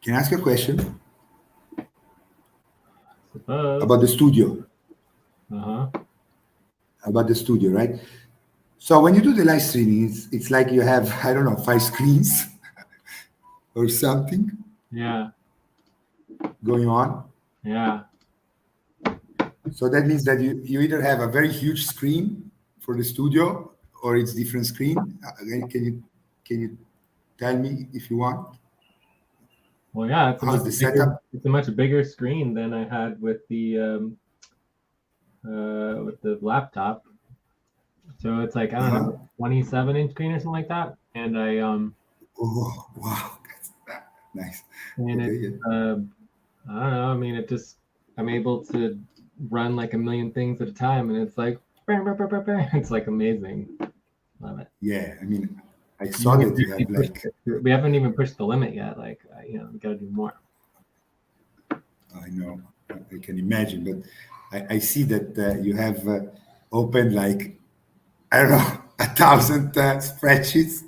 Can I ask you a question Suppose. about the studio? About the studio, right? So when you do the live streaming, it's like you have, I don't know, 5 screens or something Yeah. going on. Yeah. So that means that you either have a very huge screen for the studio or it's different screen. Can you tell me if you want? Well, yeah, it's How's the setup? it's a much bigger screen than I had with the laptop. So it's like, I don't know, 27-inch screen or something like that. And I Oh wow, that's nice. and Okay, it's I don't know. I mean, I'm able to run like a million things at a time, and it's like it's like amazing. Love it. yeah. I mean, I saw that you have like. We haven't even pushed the limit yet. Like, we gotta do more. I know, I can imagine, but I see that you have opened like, I don't know, 1,000 spreadsheets.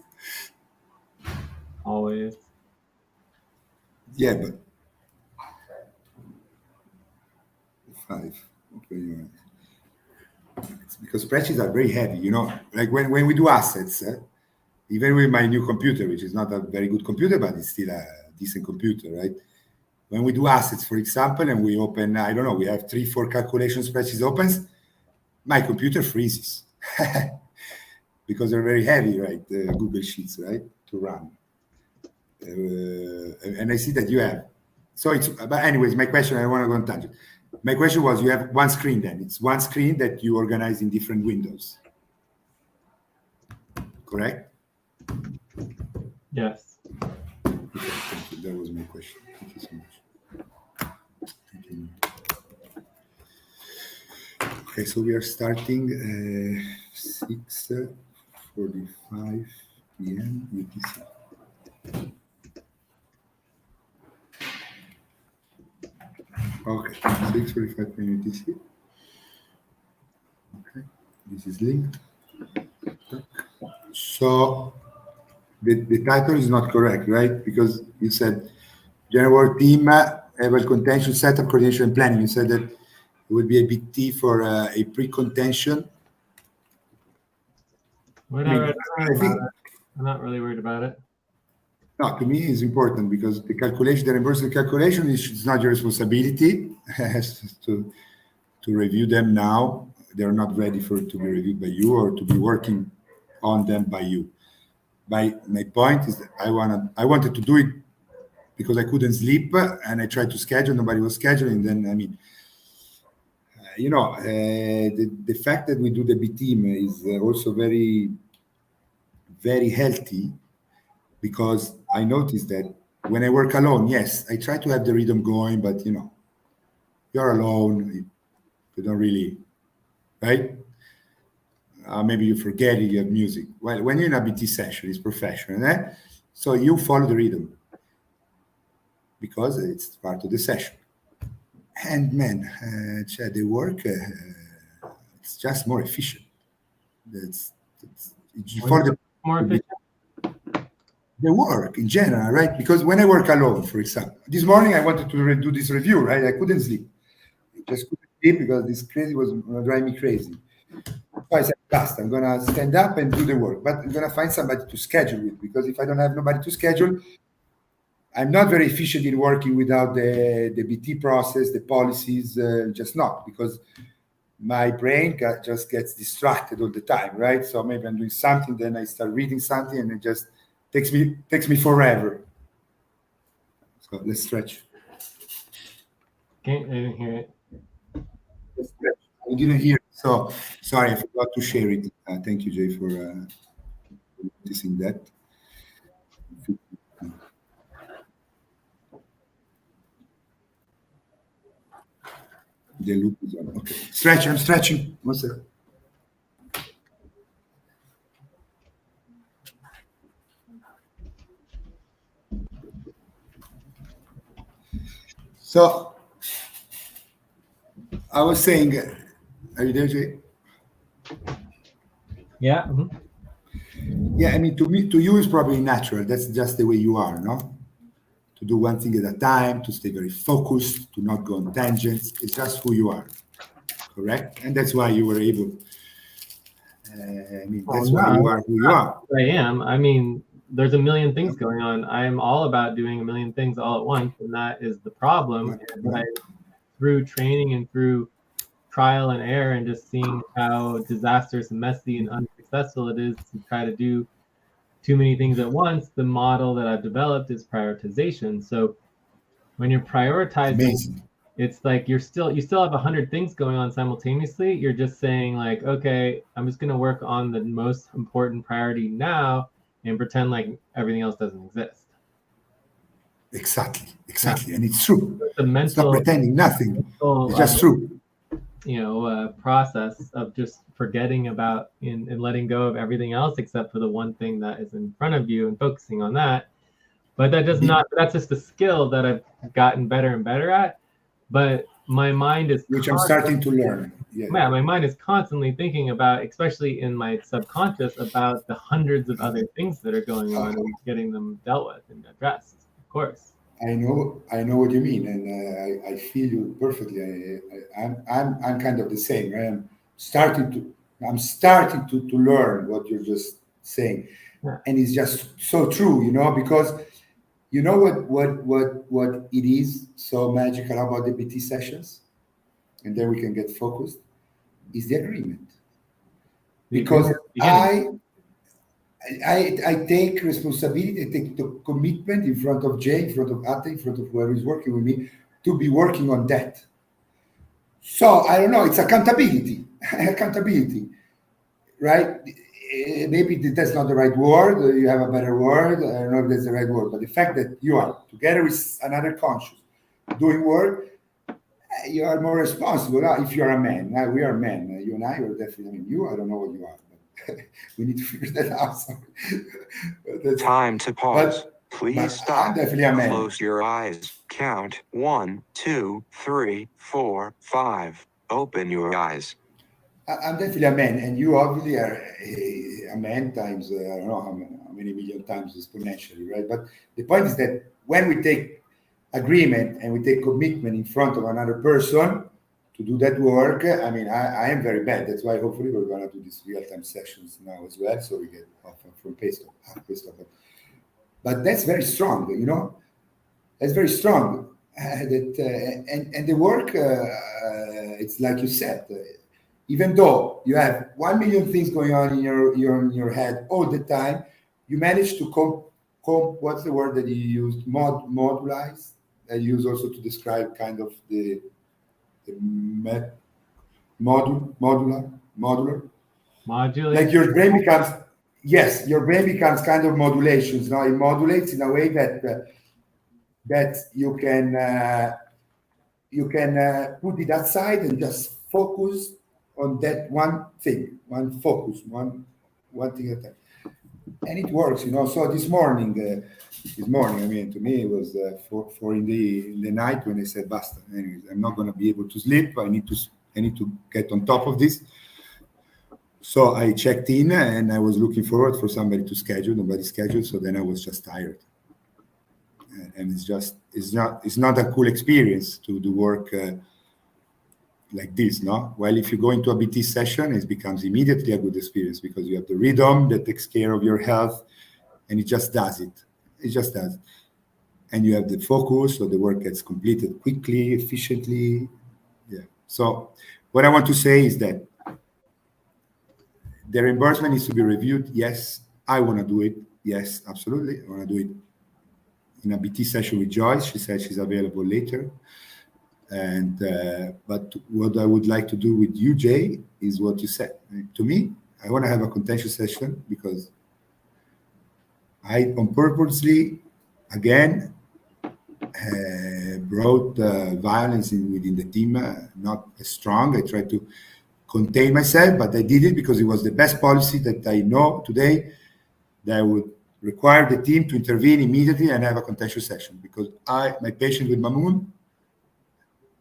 Always. Yeah, but 5. Okay, it's because spreadsheets are very heavy, Like when we do assets, even with my new computer, which is not a very good computer, but it's still a decent computer, right? When we do assets, for example, and we open, I don't know, we have 3, 4 calculation spreadsheets opens, my computer freezes because they're very heavy, right? The Google Sheets, right, to run. And I see that you have. So but anyways, my question, I want to go on tangent. My question was, you have one screen then. It's one screen that you organize in different windows. Correct? Yes. Okay, thank you. That was my question. Thank you so much. Thank you. Okay, so we are starting 6:45 p.m. UTC. Okay, 6:45 p.m. UTC. Okay, this is linked. So the title is not correct, right? Because you said general work team, able contention, setup, coordination, and planning. You said that it would be a big T for a pre-contention. Whatever. I'm not really worried about it. No, to me it's important because the reimbursement calculation is not your responsibility. to review them now. They're not ready to be reviewed by you or to be working on them by you. My point is that I wanted to do it because I couldn't sleep and I tried to schedule. Nobody was scheduling. Then I mean, the fact that we do the B team is also very, very healthy because I noticed that when I work alone, yes, I try to have the rhythm going, but you're alone. You don't really, right? Maybe you forget it, you have music. Well, when you're in a BT session, it's professional, so you follow the rhythm because it's part of the session. And man, the work, it's just more efficient. You follow more efficient. The work in general, right? Because when I work alone, for example, this morning I wanted to do this review, right? I couldn't sleep. I just couldn't sleep because this crazy was driving me crazy. So I said, last, I'm gonna stand up and do the work, but I'm gonna find somebody to schedule with because if I don't have nobody to schedule, I'm not very efficient in working without the BT process, the policies, just not because my brain just gets distracted all the time, right? So maybe I'm doing something, then I start reading something, and it just takes me forever. So let's stretch. Okay, I didn't hear it. Let's stretch. I didn't hear it, so sorry, I forgot to share it. Thank you, Jay, for noticing that. The loop is on. Okay, stretch. I'm stretching. One second. So I was saying, are you there, Jay? Yeah. Mm-hmm. Yeah, I mean, to you, it's probably natural. That's just the way you are, no? to do one thing at a time, to stay very focused, to not go on tangents. It's just who you are, correct? And that's why you were able. That's why you are who you are. I am. I mean, there's a million things going on. I'm all about doing a million things all at once, and that is the problem. But through training and through trial and error and just seeing how disastrous and messy and unsuccessful it is to try to do too many things at once, the model that I've developed is prioritization. So when you're prioritizing, amazing. It's like you still have 100 things going on simultaneously. You're just saying like, okay, I'm just going to work on the most important priority now and pretend like everything else doesn't exist. Exactly. Yeah. And it's true. It's a mental, it's not pretending nothing. It's just true. Process of just forgetting about and letting go of everything else except for the one thing that is in front of you and focusing on that. But that's just a skill that I've gotten better and better at. But my mind is which I'm starting to learn. Yeah, my mind is constantly thinking about, especially in my subconscious, about the hundreds of other things that are going on and getting them dealt with and addressed. Of course. I know what you mean, and I feel you perfectly. I'm kind of the same. I'm starting to learn what you're just saying, and it's just so true, because. You know what it is so magical about the BT sessions, and then we can get focused, is the agreement. Because I take responsibility, I take the commitment in front of Jay, in front of Atta, in front of whoever is working with me, to be working on that. So I don't know, it's accountability, right? Maybe that's not the right word. You have a better word. I don't know if that's the right word, but the fact that you are together with another conscious doing work, you are more responsible. If you are a man, now we are men. You and I are definitely. I don't know what you are, but we need to figure that out. Time to pause. Please stop. I'm definitely a man. Close your eyes. Count 1, 2, 3, 4, 5. Open your eyes. I'm definitely a man, and you obviously are a man times, I don't know how many million times exponentially, right? But the point is that when we take agreement and we take commitment in front of another person to do that work, I am very bad. That's why hopefully we're going to do these real-time sessions now as well, so we get off from pace. But that's very strong, That's very strong. And the work, it's like you said, even though you have 1 million things going on in your head all the time, you manage to what's the word that you used? Modulize. I use also to describe kind of the modular. Like your brain becomes kind of modulations. Now it modulates in a way that you can put it aside and just focus on that one thing, one thing at a time, and it works, So this morning, to me it was 4 in the night when I said, "Basta." Anyways, I'm not going to be able to sleep. I need to get on top of this. So I checked in, and I was looking forward for somebody to schedule. Nobody scheduled, so then I was just tired, and it's not a cool experience to do work. Like this, no? Well, if you go into a BT session, it becomes immediately a good experience because you have the rhythm that takes care of your health, and it just does it. It just does. And you have the focus, so the work gets completed quickly, efficiently. Yeah. So what I want to say is that the reimbursement needs to be reviewed. Yes, I want to do it. Yes, absolutely. I want to do it in a BT session with Joyce. She said she's available later. And but what I would like to do with you, Jay, is what you said. To me, I want to have a contentious session because I on purposely, again, brought violence within the team, not as strong. I tried to contain myself, but I did it because it was the best policy that I know today that would require the team to intervene immediately and have a contentious session because my patient with Mamoon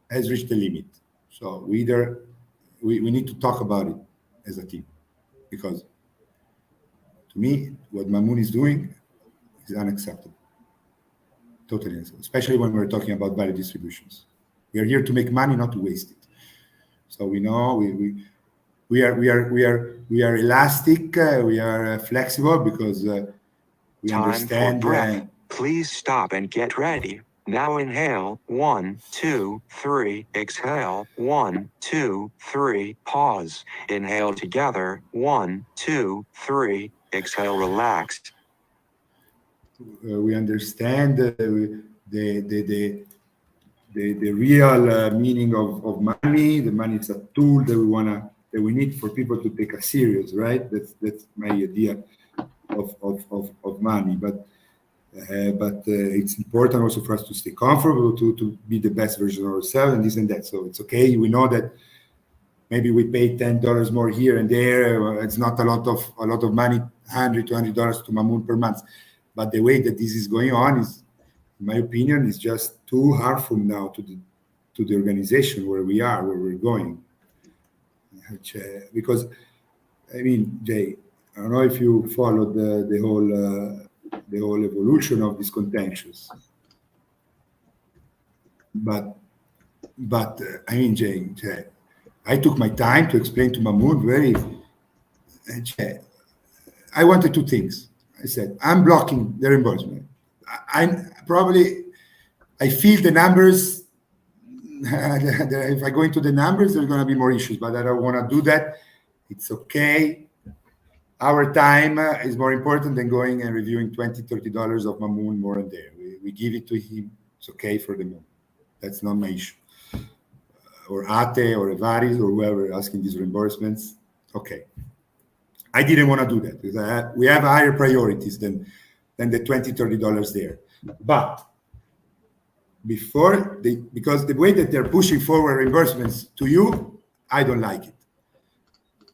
has reached the limit. So we need to talk about it as a team because to me, what Mamoon is doing is unacceptable. totally, especially when we're talking about value distributions. We are here to make money, not to waste it. So we know we are elastic, we are flexible because we Time for understand. breath. Please stop and get ready. Now inhale, 1, 2, 3. Exhale, 1, 2, 3. Pause. Inhale together, 1, 2, 3. Exhale, relaxed. We understand the real meaning of money. The money is a tool that we need for people to take us serious, right? That's my idea of money. But it's important also for us to stay comfortable, to be the best version of ourselves, and this and that. So it's okay. We know that maybe we pay $10 more here and there. It's not a lot of money, $100, $200 to Mamoon per month. But the way that this is going on is, in my opinion, is just too harmful now to the organization where we are, where we're going. Because, I mean, Jay, I don't know if you followed the whole evolution of these contentious, but I mean, Jay, I took my time to explain to Mahmoud I wanted two things. I said, I'm blocking the reimbursement. I feel the numbers. If I go into the numbers, there's going to be more issues, but I don't want to do that. It's okay. Our time is more important than going and reviewing $20, $30 of Mamoon more and there. We give it to him. It's okay for the moon. That's not my issue. Or Ate or Evaris or whoever asking these reimbursements. Okay. I didn't want to do that because we have higher priorities than the $20, $30 there. But because the way that they're pushing forward reimbursements to you, I don't like it.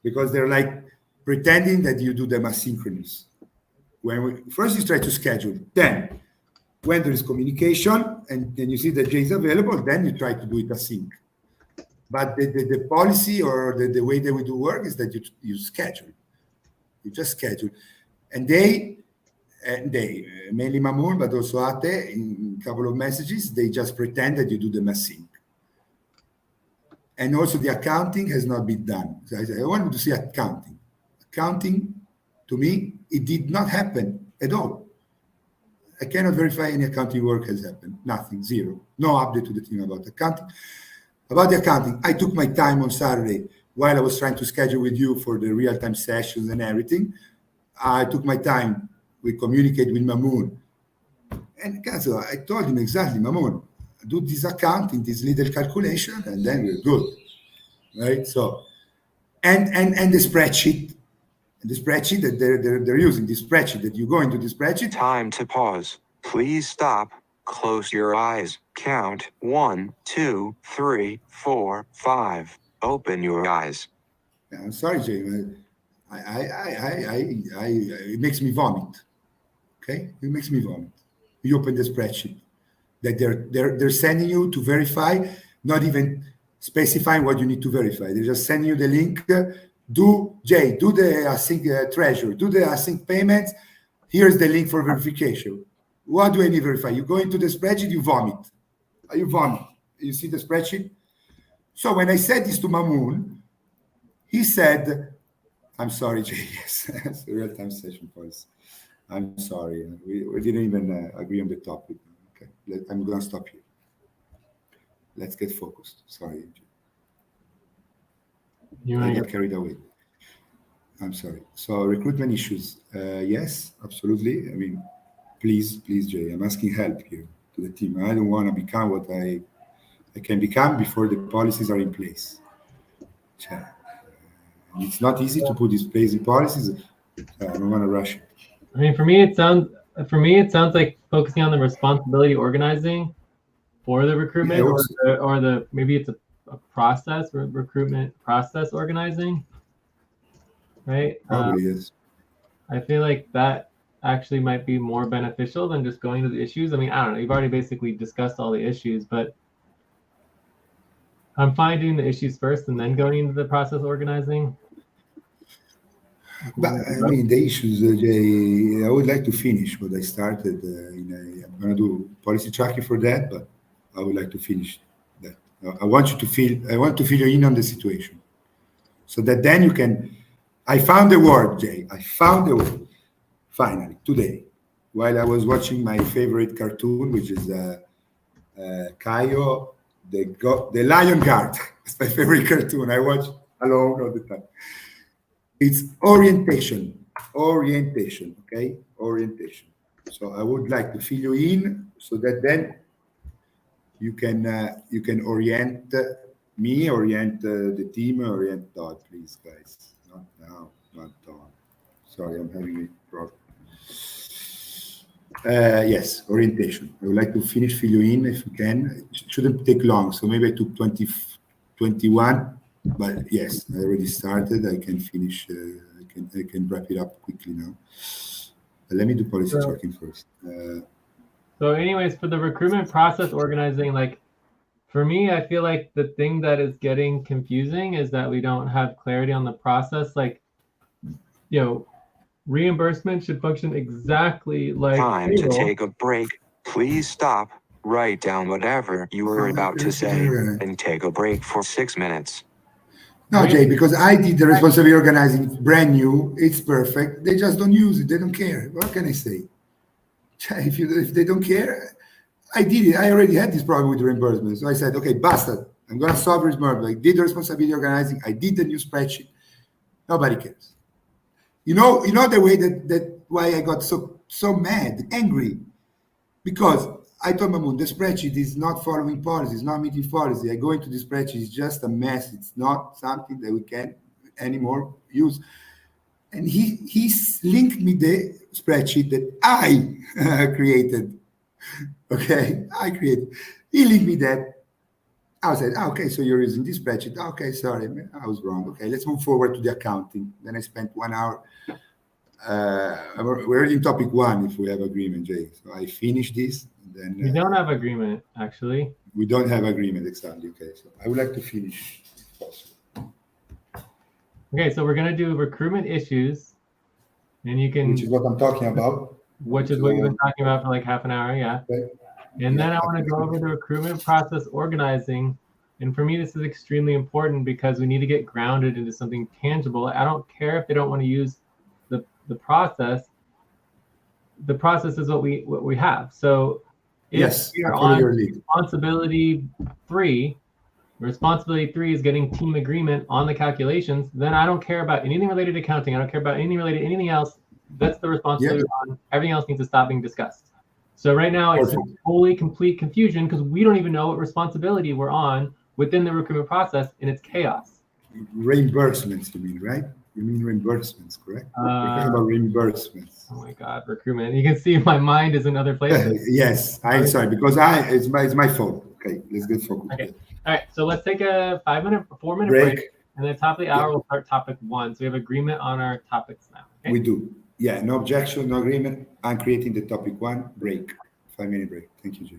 Because they're like pretending that you do them asynchronous. First you try to schedule, then when there is communication and then you see that Jay is available, then you try to do it async. But the policy or the way that we do work is that you schedule. You just schedule. And they mainly Mamoon, but also Ate, in a couple of messages, they just pretend that you do them async. And also the accounting has not been done. So I wanted to see accounting. Accounting, to me, it did not happen at all. I cannot verify any accounting work has happened. Nothing, zero. No update to the team about accounting. About the accounting, I took my time on Saturday while I was trying to schedule with you for the real-time sessions and everything. I took my time. We communicated with Mamoon. And so I told him exactly, Mamoon, do this accounting, this little calculation, and then we're good. Right? So, and the spreadsheet that they're using, the spreadsheet that you go into the spreadsheet. Time to pause. Please stop. Close your eyes. Count 1, 2, 3, 4, 5. Open your eyes. I'm sorry, Jay. It makes me vomit. Okay, it makes me vomit. You open the spreadsheet that they're sending you to verify, not even specifying what you need to verify. They're just sending you the link. Do the async treasure, do the async payments. Here's the link for verification. What do I need to verify? You go into the spreadsheet, you vomit. You vomit. You see the spreadsheet? So when I said this to Mamoon, he said, I'm sorry, Jay. Yes, it's a real-time session policy. I'm sorry. We didn't even agree on the topic. Okay, I'm going to stop here. Let's get focused. Sorry. I got carried away. I'm sorry. So recruitment issues. Yes, absolutely. I mean, please, Jay, I'm asking help here to the team. I don't want to become what I can become before the policies are in place. It's not easy to put these place in policies. I don't want to rush it. I mean, for me, it sounds like focusing on the responsibility organizing for the recruitment, or maybe it's a process, recruitment process organizing, right? Probably yes. I feel like that actually might be more beneficial than just going to the issues. I mean, I don't know. You've already basically discussed all the issues, but I'm fine doing the issues first and then going into the process organizing. But I mean, the issues, Jay, I would like to finish what I started in a gonna do policy tracking for that, but I would like to finish that. I want you to feel. I want to feel you in on the situation, so that then you can. I found the word, Jay. I found the word finally today, while I was watching my favorite cartoon, which is Kaio, the Lion Guard. It's my favorite cartoon. I watch alone all the time. It's orientation, orientation. Okay, orientation. So I would like to fill you in so that then you can orient me, orient the team, orient Todd, please, guys. Not now, not Todd. Sorry, I'm having a problem. Yes, orientation. I would like to finish fill you in if we can. It shouldn't take long, so maybe I took 20, 21, but yes, I already started. I can finish. I can wrap it up quickly now. Let me do policy So- tracking first. So anyways, for the recruitment process organizing, like for me, I feel like the thing that is getting confusing is that we don't have clarity on the process. Like, reimbursement should function exactly like Time to payroll. take a break. Please stop, write down whatever you were about to say, and take a break for 6 minutes. No, Jay, because I did the responsibility organizing. It's brand new. It's perfect. They just don't use it. They don't care. What can I say? If they don't care, I did it. I already had this problem with reimbursement. So I said, okay, basta. I'm going to solve reimbursement. I did the responsibility organizing. I did the new spreadsheet. Nobody cares. You know the way that why I got so mad, angry, because I told Mahmoud the spreadsheet is not following policy, it's not meeting policy. I go into the spreadsheet, it's just a mess. It's not something that we can anymore use. And he linked me the spreadsheet that I created. Okay, I created. He linked me that. I said, okay, so you're using this spreadsheet. Okay, sorry, I was wrong. Okay, let's move forward to the accounting. Then I spent 1 hour. We're already in topic one if we have agreement, Jay. So I finish this. Then We don't have agreement, actually. we don't have agreement exactly. Okay, so I would like to finish if possible, Okay, so we're gonna do recruitment issues, and you can, which is what I'm talking about. which is what you've been talking about for like half an hour, yeah. Okay. And Yeah, then I want to go over the recruitment process organizing. And for me, this is extremely important because we need to get grounded into something tangible. I don't care if they don't want to use the process. The process is what we have. So if Yes, we I are follow on your lead. responsibility three is getting team agreement on the calculations, then I don't care about anything related to accounting. I don't care about anything related to anything else. That's the responsibility on. Everything else needs to stop being discussed. So right now it's Perfect. totally complete confusion because we don't even know what responsibility we're on within the recruitment process, and it's chaos. Reimbursements, you mean, right? You mean reimbursements, correct? We're talking about reimbursements. Oh my God, recruitment. You can see my mind is in other places. Yes, I'm sorry because it's my fault. Okay, let's get focused. Okay. All right. So let's take a 4-minute Break. break. And then top of the hour, we'll start topic one. So we have agreement on our topics now. Okay? We do. Yeah, no objection, no agreement. I'm creating the topic one. Break. 5-minute break. Thank you, Jay.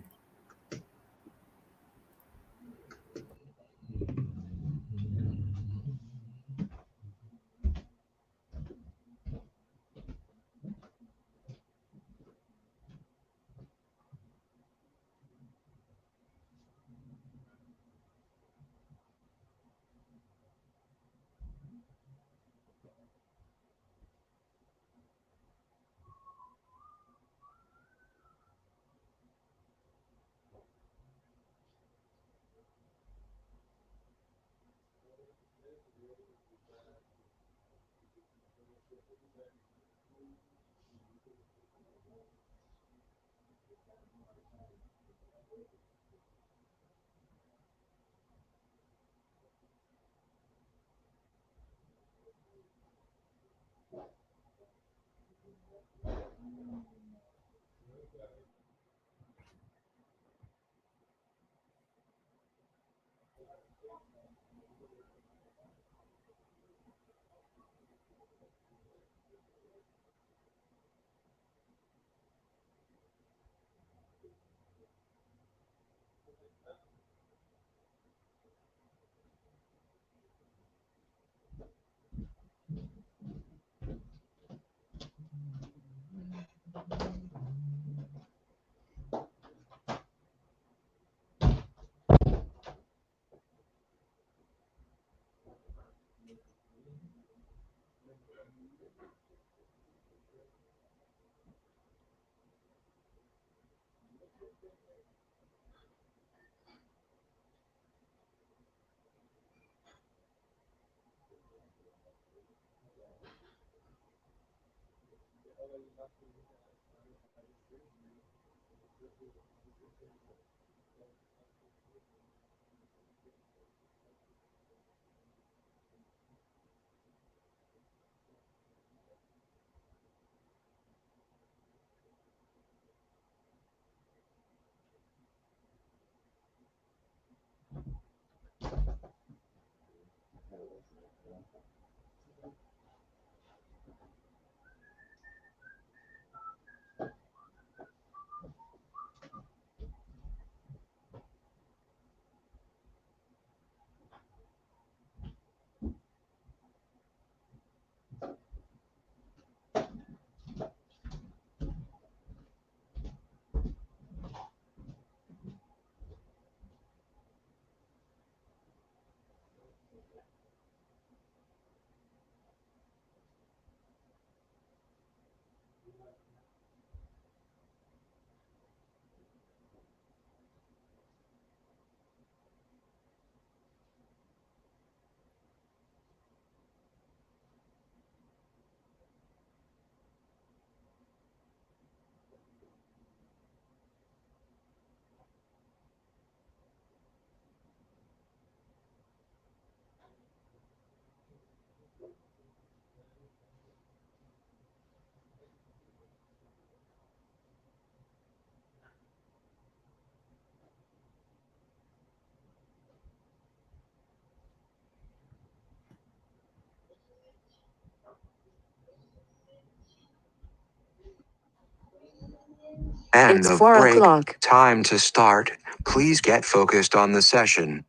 End It's of 4 break. o'clock. Time to start. Please get focused on the session.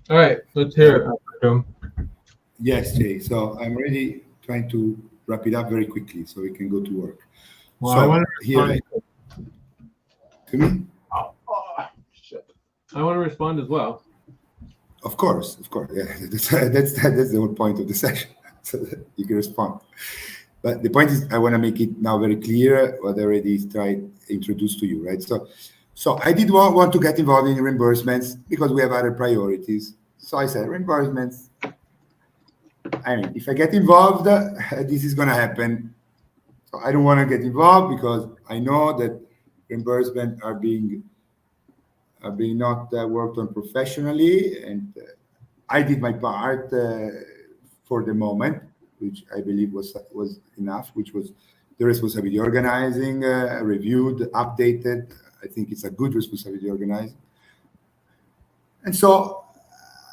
All right, let's hear it, Alberto. Yes, Jay. So I'm really trying to wrap it up very quickly so we can go to work. Well, So I want here, to me, I want to respond as well. of course. Yeah, that's the whole point of the session, so that you can respond. But the point is, I want to make it now very clear what I already tried introduce to you, right? So I did want to get involved in reimbursements because we have other priorities. So I said reimbursements. I mean, if I get involved, this is going to happen. So I don't want to get involved because I know that reimbursement are being not worked on professionally, and I did my part for the moment, which I believe was enough, which was the responsibility organizing, reviewed, updated. I think it's a good responsibility organizing. And so,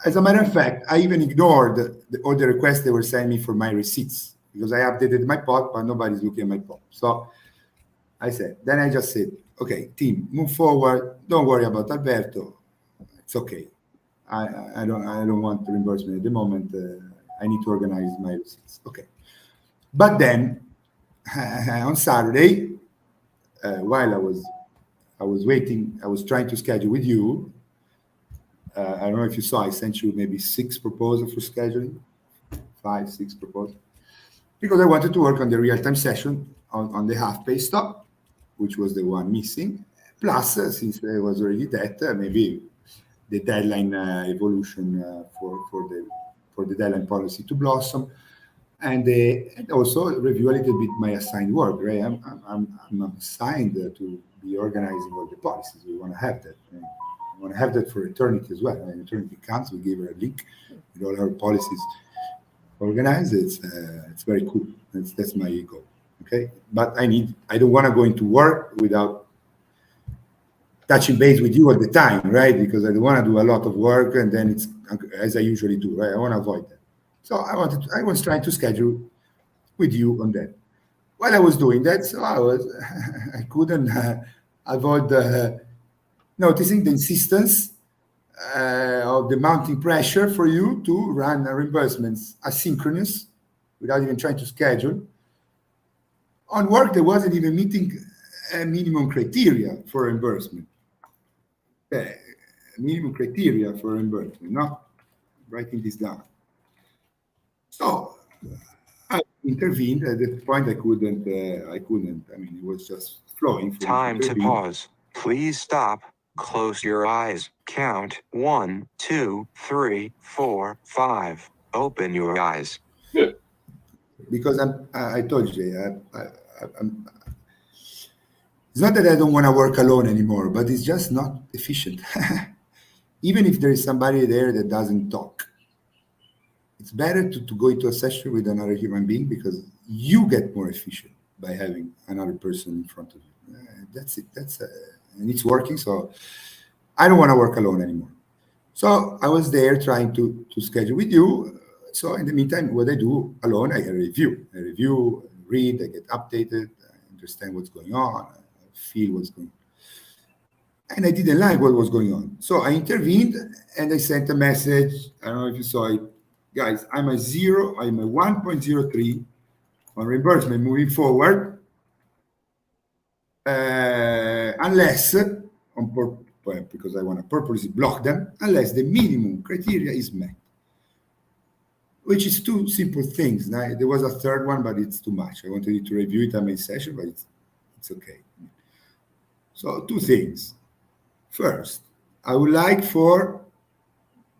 as a matter of fact, I even ignored all the requests they were sending me for my receipts because I updated my pot, but nobody's looking at my pot. So I just said, okay, team, move forward. Don't worry about Alberto. It's okay. I don't want the reimbursement at the moment. I need to organize my receipts. Okay. But then on Saturday, while I was waiting, I was trying to schedule with you. I don't know if you saw, I sent you maybe 6 proposals for scheduling, 5, 6 proposals, because I wanted to work on the real-time session on the half-pay stop, which was the one missing. Plus, since there was already that, maybe the deadline evolution for the deadline policy to blossom, and also review a little bit my assigned work. Right, I'm assigned to be organizing all the policies. We want to have that. Right? We want to have that for eternity as well. When eternity comes, we give her a link with all our policies organized. It's very cool. That's my goal. Okay, but I don't want to go into work without touching base with you all the time, right? Because I don't want to do a lot of work and then it's as I usually do, right? I want to avoid that. So I was trying to schedule with you on that. While I was doing that, so I couldn't avoid noticing the insistence of the mounting pressure for you to run reimbursements asynchronous without even trying to schedule on work that wasn't even meeting minimum criteria for reimbursement. Minimum criteria for reimbursement, not writing this down. So I intervened at the point I couldn't. I mean, it was just flowing. Time to pause. Please stop. Close your eyes. Count 1, 2, 3, 4, 5. Open your eyes. Because I told you, it's not that I don't want to work alone anymore, but it's just not efficient. Even if there is somebody there that doesn't talk, it's better to go into a session with another human being because you get more efficient by having another person in front of you. That's it. And it's working. So I don't want to work alone anymore. So I was there trying to schedule with you. So in the meantime, what I do alone, I review, read, I get updated, I understand what's going on, I feel what's going on. And I didn't like what was going on. So I intervened and I sent a message. I don't know if you saw it. Guys, I'm a 1.03 on reimbursement moving forward, unless, because I want to purposely block them, unless the minimum criteria is met, which is two simple things. Now, there was a third one, but it's too much. I wanted you to review it at my session, but it's okay. So two things. First, I would like for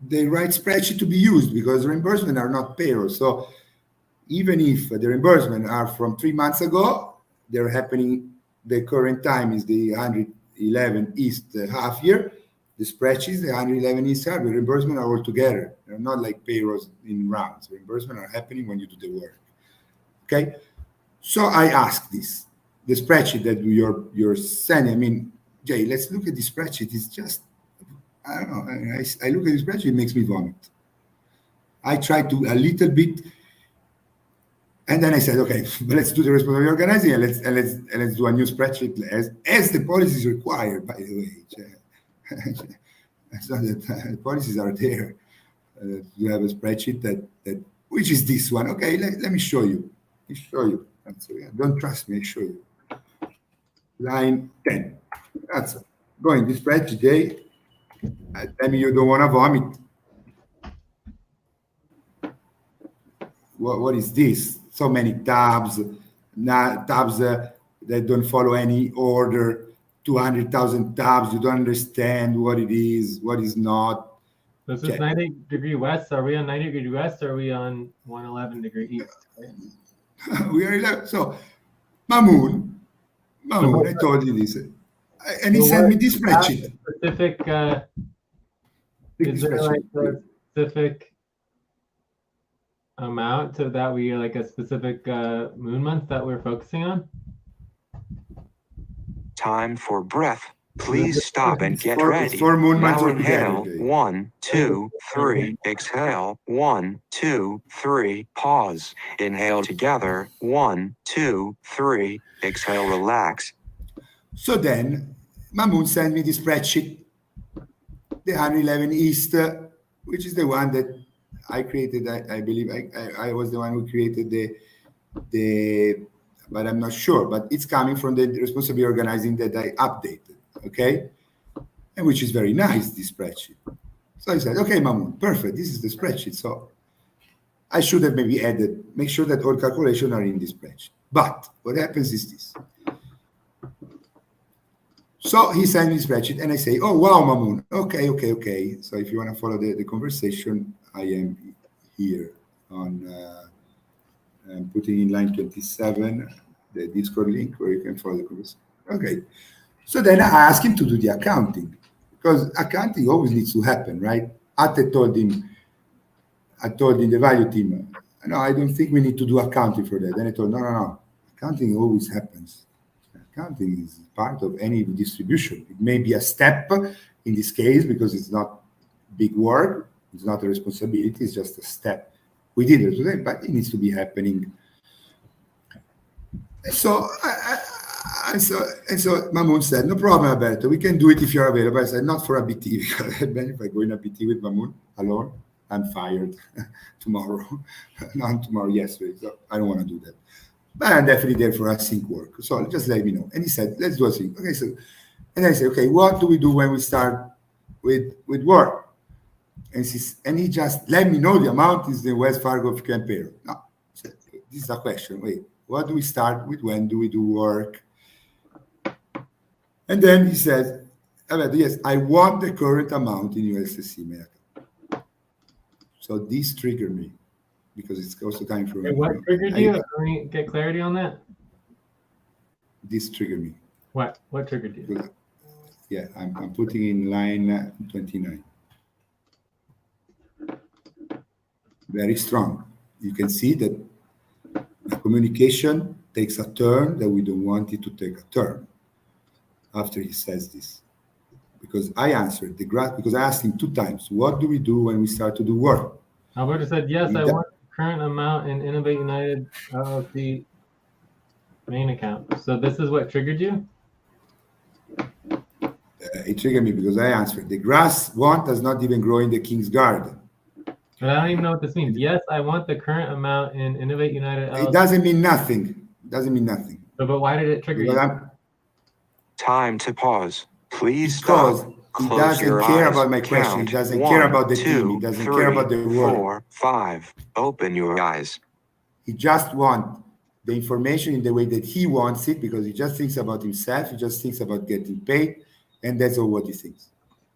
the right spreadsheet to be used because reimbursement are not payroll. So even if the reimbursement are from 3 months ago, they're happening, the current time is the 111 East half year. The spreadsheets, the 111 East half, the reimbursement are all together. They're not like payrolls in rounds. Reimbursement are happening when you do the work. Okay? So I ask this. The spreadsheet that you're sending, I mean, Jay, let's look at the spreadsheet. It's just, I don't know. I look at the spreadsheet, it makes me vomit. I try to a little bit, and then I said, okay, but let's do the responsibility organizing and let's do a new spreadsheet as the policies require. By the way, so that the policies are there. You have a spreadsheet that which is this one. Okay, let me show you. So, yeah, don't trust me. I show you. Line 10. That's it. Go in this spreadsheet, Jay. Tell me you don't want to vomit. What is this? So many tabs, tabs that don't follow any order, 200,000 tabs. You don't understand what it is, what is not. This is 90 degree west. Are we on 90 degree west or are we on 111 degree east? We are 11. So, Mamoon, I told you this. And he sent me this spreadsheet. Specific, is there like a specific amount to that we like a specific moon month that we're focusing on? Time for breath. Please stop and get ready. Now inhale, 1, 2, 3. Exhale, 1, 2, 3. Pause. Inhale together, 1, 2, 3. Exhale, relax. So then, Mamoon sent me the spreadsheet, the 111 East, which is the one that I created. I believe I was the one who created the, but I'm not sure. But it's coming from the responsibility organizing that I updated, okay? And which is very nice, this spreadsheet. So I said, okay, Mamoon, perfect. This is the spreadsheet. So I should have maybe added, make sure that all calculations are in this spreadsheet. But what happens is this. So he sent me the spreadsheet and I say, oh, wow, Mamoon. Okay. So if you want to follow the conversation, I am here on, I'm putting in line 27, the Discord link where you can follow the conversation. Okay. So then I asked him to do the accounting because accounting always needs to happen, right? I told him, the value team, no, I don't think we need to do accounting for that. Then I told, no. Accounting always happens. Accounting is part of any distribution. It may be a step in this case because it's not big work. It's not a responsibility. It's just a step. We did it today, but it needs to be happening. So Mamoon said, no problem, Alberto. We can do it if you're available. I said, not for a BT because then if I go in a BT with Mamoon alone, I'm fired tomorrow. Not tomorrow, yesterday. So I don't want to do that. But I'm definitely there for a sync work. So just let me know. And he said, let's do a sync. Okay, so, and I said, okay, what do we do when we start with work? And he just let me know the amount is the West Fargo Camp payroll. No, this is a question. Wait, what do we start with? When do we do work? And then he says, yes, I want the current amount in USSC account. So this triggered me. Because it's also coming from. What triggered you? Can we get clarity on that? this triggered me. What triggered you? Because, yeah, I'm putting in line 29. Very strong. You can see that the communication takes a turn that we don't want it to take a turn after he says this. Because I answered because I asked him 2 times, what do we do when we start to do work? Alberto said, yes, I want the current amount in Innovate United LLC main account. So this is what triggered you? It triggered me because I answered, the grass does not even grow in the king's garden. But I don't even know what this means. Yes, I want the current amount in Innovate United LLC. It doesn't mean nothing. It doesn't mean nothing. So, but why did it trigger you? Time to pause. Please because stop. He Close doesn't your care eyes. about my question. Count. He doesn't 1, care about the 2, team. He doesn't 3, care about the work. 4, 5. Open your eyes. He just wants the information in the way that he wants it because he just thinks about himself. He just thinks about getting paid, and that's all what he thinks.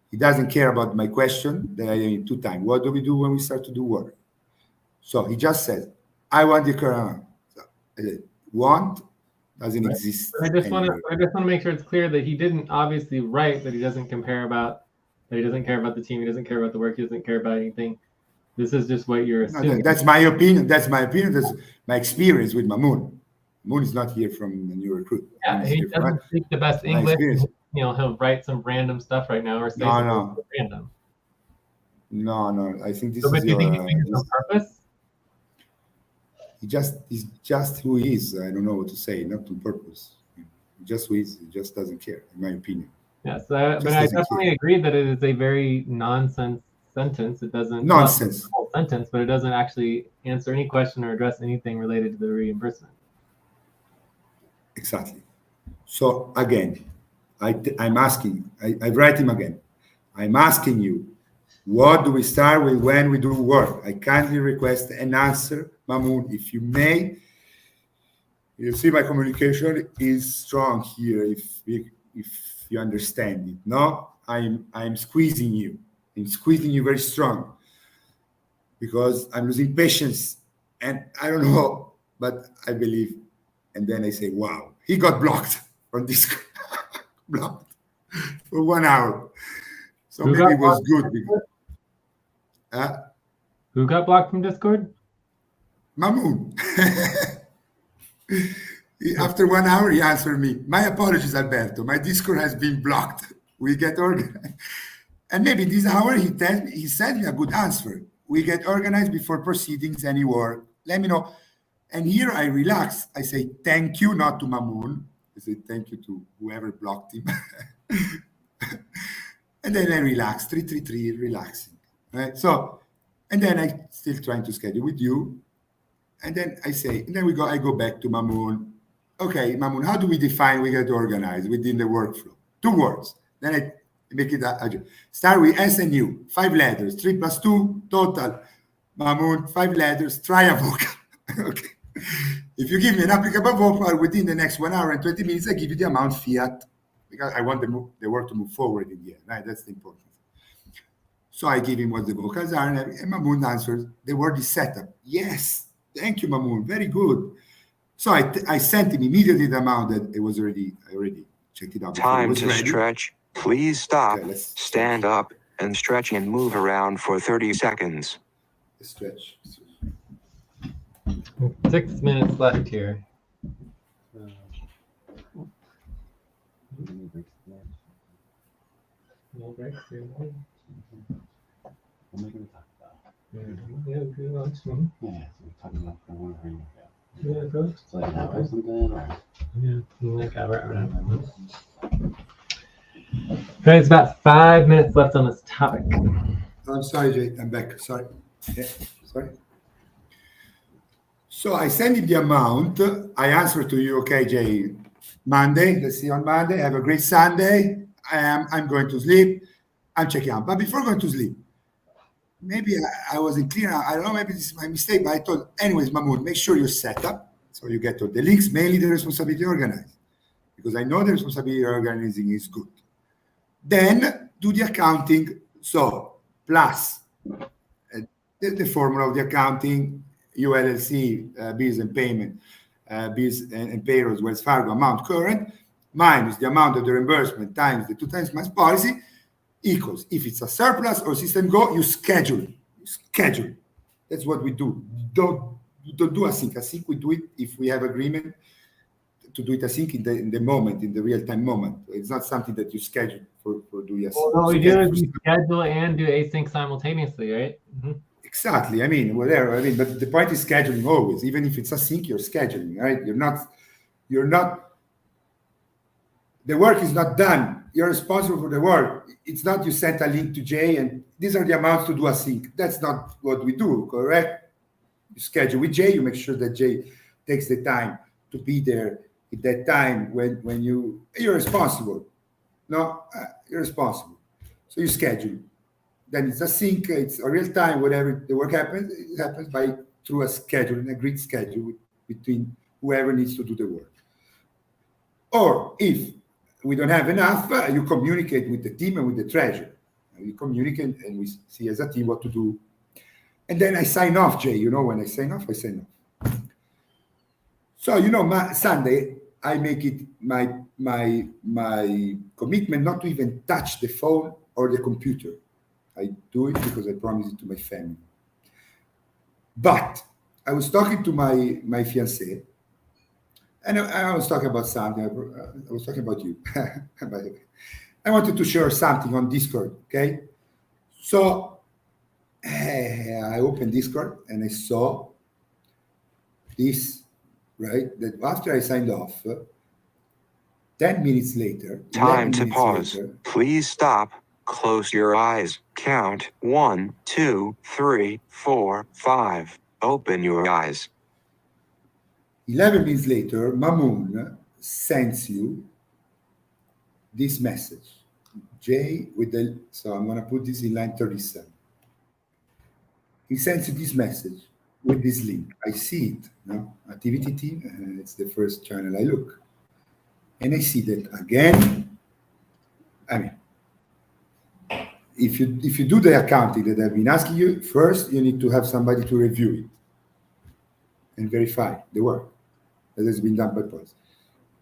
He doesn't care about my question that I did 2 times. What do we do when we start to do work? So he just says, I want the current amount. Want doesn't exist. I just want to make sure it's clear that he didn't obviously write that he doesn't care about the team, he doesn't care about the work, he doesn't care about anything. This is just what you're assuming. No, that's my opinion. That's my experience with Mamoun. Mamoun is not here from the new recruit. Yeah, he doesn't speak the best English. You know, he'll write some random stuff right now or say something random. No. I think this so, is do you think he's doing this on purpose? He's just who he is. I don't know what to say. Not on purpose. Just who he is. He just doesn't care, in my opinion. Yes, but I definitely agree that it is a very nonsense sentence. It doesn't nonsense the whole sentence, but it doesn't actually answer any question or address anything related to the reimbursement. Exactly. So again, I'm asking. I write him again. I'm asking you, what do we start with when we do work? I kindly request an answer, Mamoun, if you may. You see, my communication is strong here. If you understand it, no, I'm squeezing you. I'm squeezing you very strong because I'm losing patience, and I don't know, but I believe. And then I say, wow, he got blocked from Discord, blocked for 1 hour. So maybe it was good. Because, who got blocked from Discord? Mamoun. After 1 hour, he answered me, my apologies, Alberto. My Discord has been blocked. We get organized. And maybe this hour, he sent me a good answer. We get organized before proceedings any work. Let me know. And here I relax. I say thank you, not to Mamoun. I say thank you to whoever blocked him. And then I relax, 333, relaxing. Right? So, and then I still trying to schedule with you. And then I say, and then I go back to Mamoun. Okay, Mamoun, how do we define we get organized within the workflow? 2 words. Then I make it start with S and U, 5 letters, 3 + 2, total. Mamoun, 5 letters, try a vocal. Okay. If you give me an applicable vocal within the next 1 hour and 20 minutes, I give you the amount fiat because I want the work to move forward in the end. Right? That's the important thing. So I give him what the vocals are, and Mamoun answers, the word is set up. Yes, thank you, Mamoun, very good. So I sent him immediately the amount that it was I already checked it out. Time to stretch. Please stop, stand up, and stretch and move around for 30 seconds. Stretch. 6 minutes left here. No breaks here. What am I going to talk about? Yeah, good lunch. Yeah, so we're talking about for one or Yeah, good. It's like an hour or something, or? Yeah, like hour. Okay, it's about 5 minutes left on this topic. I'm sorry, Jay. I'm back. Sorry. Yeah, sorry. So I send him the amount. I answer to you, okay, Jay, Monday. Let's see on Monday. Have a great Sunday. I'm going to sleep. I'm checking out. But before going to sleep, maybe I wasn't clear. I don't know, maybe this is my mistake, but I thought, anyways, Mamoun, make sure you're set up. So you get all the links, mainly the responsibility to organize. Because I know the responsibility of organizing is good. Then do the accounting. So plus the formula of the accounting, ULLC, bills and payment, bills and payrolls, Wells Fargo amount current, minus the amount of the reimbursement times the 2 times months policy equals, if it's a surplus or system go, you schedule. That's what we do. Don't do async. Async we do it if we have agreement to do it async in the moment, in the real-time moment. It's not something that you schedule for doing async. Well, what we do is we schedule and do async simultaneously, right? Mm-hmm. Exactly. I mean, whatever. I mean, but the point is scheduling always. Even if it's async, you're scheduling, right? You're not. The work is not done. You're responsible for the work. It's not you sent a link to Jay and these are the amounts to do async. That's not what we do, correct? You schedule with Jay. You make sure that Jay takes the time to be there at that time when you're responsible. No, you're responsible. So you schedule. Then it's async, it's a real time, whatever the work happens, it happens through a schedule, an agreed schedule between whoever needs to do the work. Or if we don't have enough, you communicate with the team and with the treasurer. We communicate and we see as a team what to do. And then I sign off, Jay. When I sign off, I sign off. So, Sunday, I make it my commitment not to even touch the phone or the computer. I do it because I promised it to my family. But I was talking to my fiancée, and I was talking about something. I was talking about you, by the way. I wanted to share something on Discord, okay? So I opened Discord and I saw this, right? That after I signed off, 10 minutes later, Time to 11 minutes pause. later, Please stop. Close your eyes. Count 1, 2, 3, 4, 5. Open your eyes. 11 minutes later, Mamoon sends you this message. Jay so I'm going to put this in line 37. He sends you this message with this link. I see it. Activity team, it's the first channel I look. And I see that again. I mean, if you do the accounting that I've been asking you, first you need to have somebody to review it and verify the work that has been done by policy.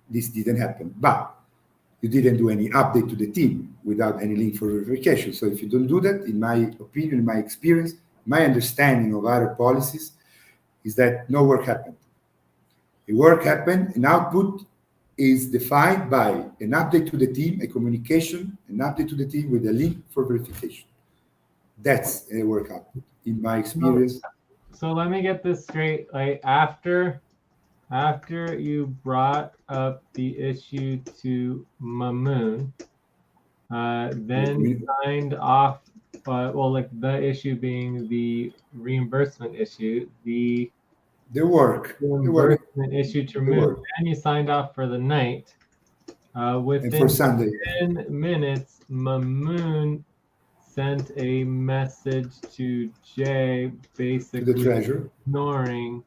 This didn't happen, but you didn't do any update to the team without any link for verification. So if you don't do that, in my opinion, in my experience, my understanding of other policies is that no work happened. The work happened, an output is defined by an update to the team, a communication, an update to the team with a link for verification. That's a work output, in my experience. So let me get this straight. Like after you brought up the issue to Mamoon, then you signed off. The issue being the reimbursement issue, the reimbursement issue to remove, and you signed off for the night. Within 10 minutes, Mamoon sent a message to Jay, basically to the treasurer, ignoring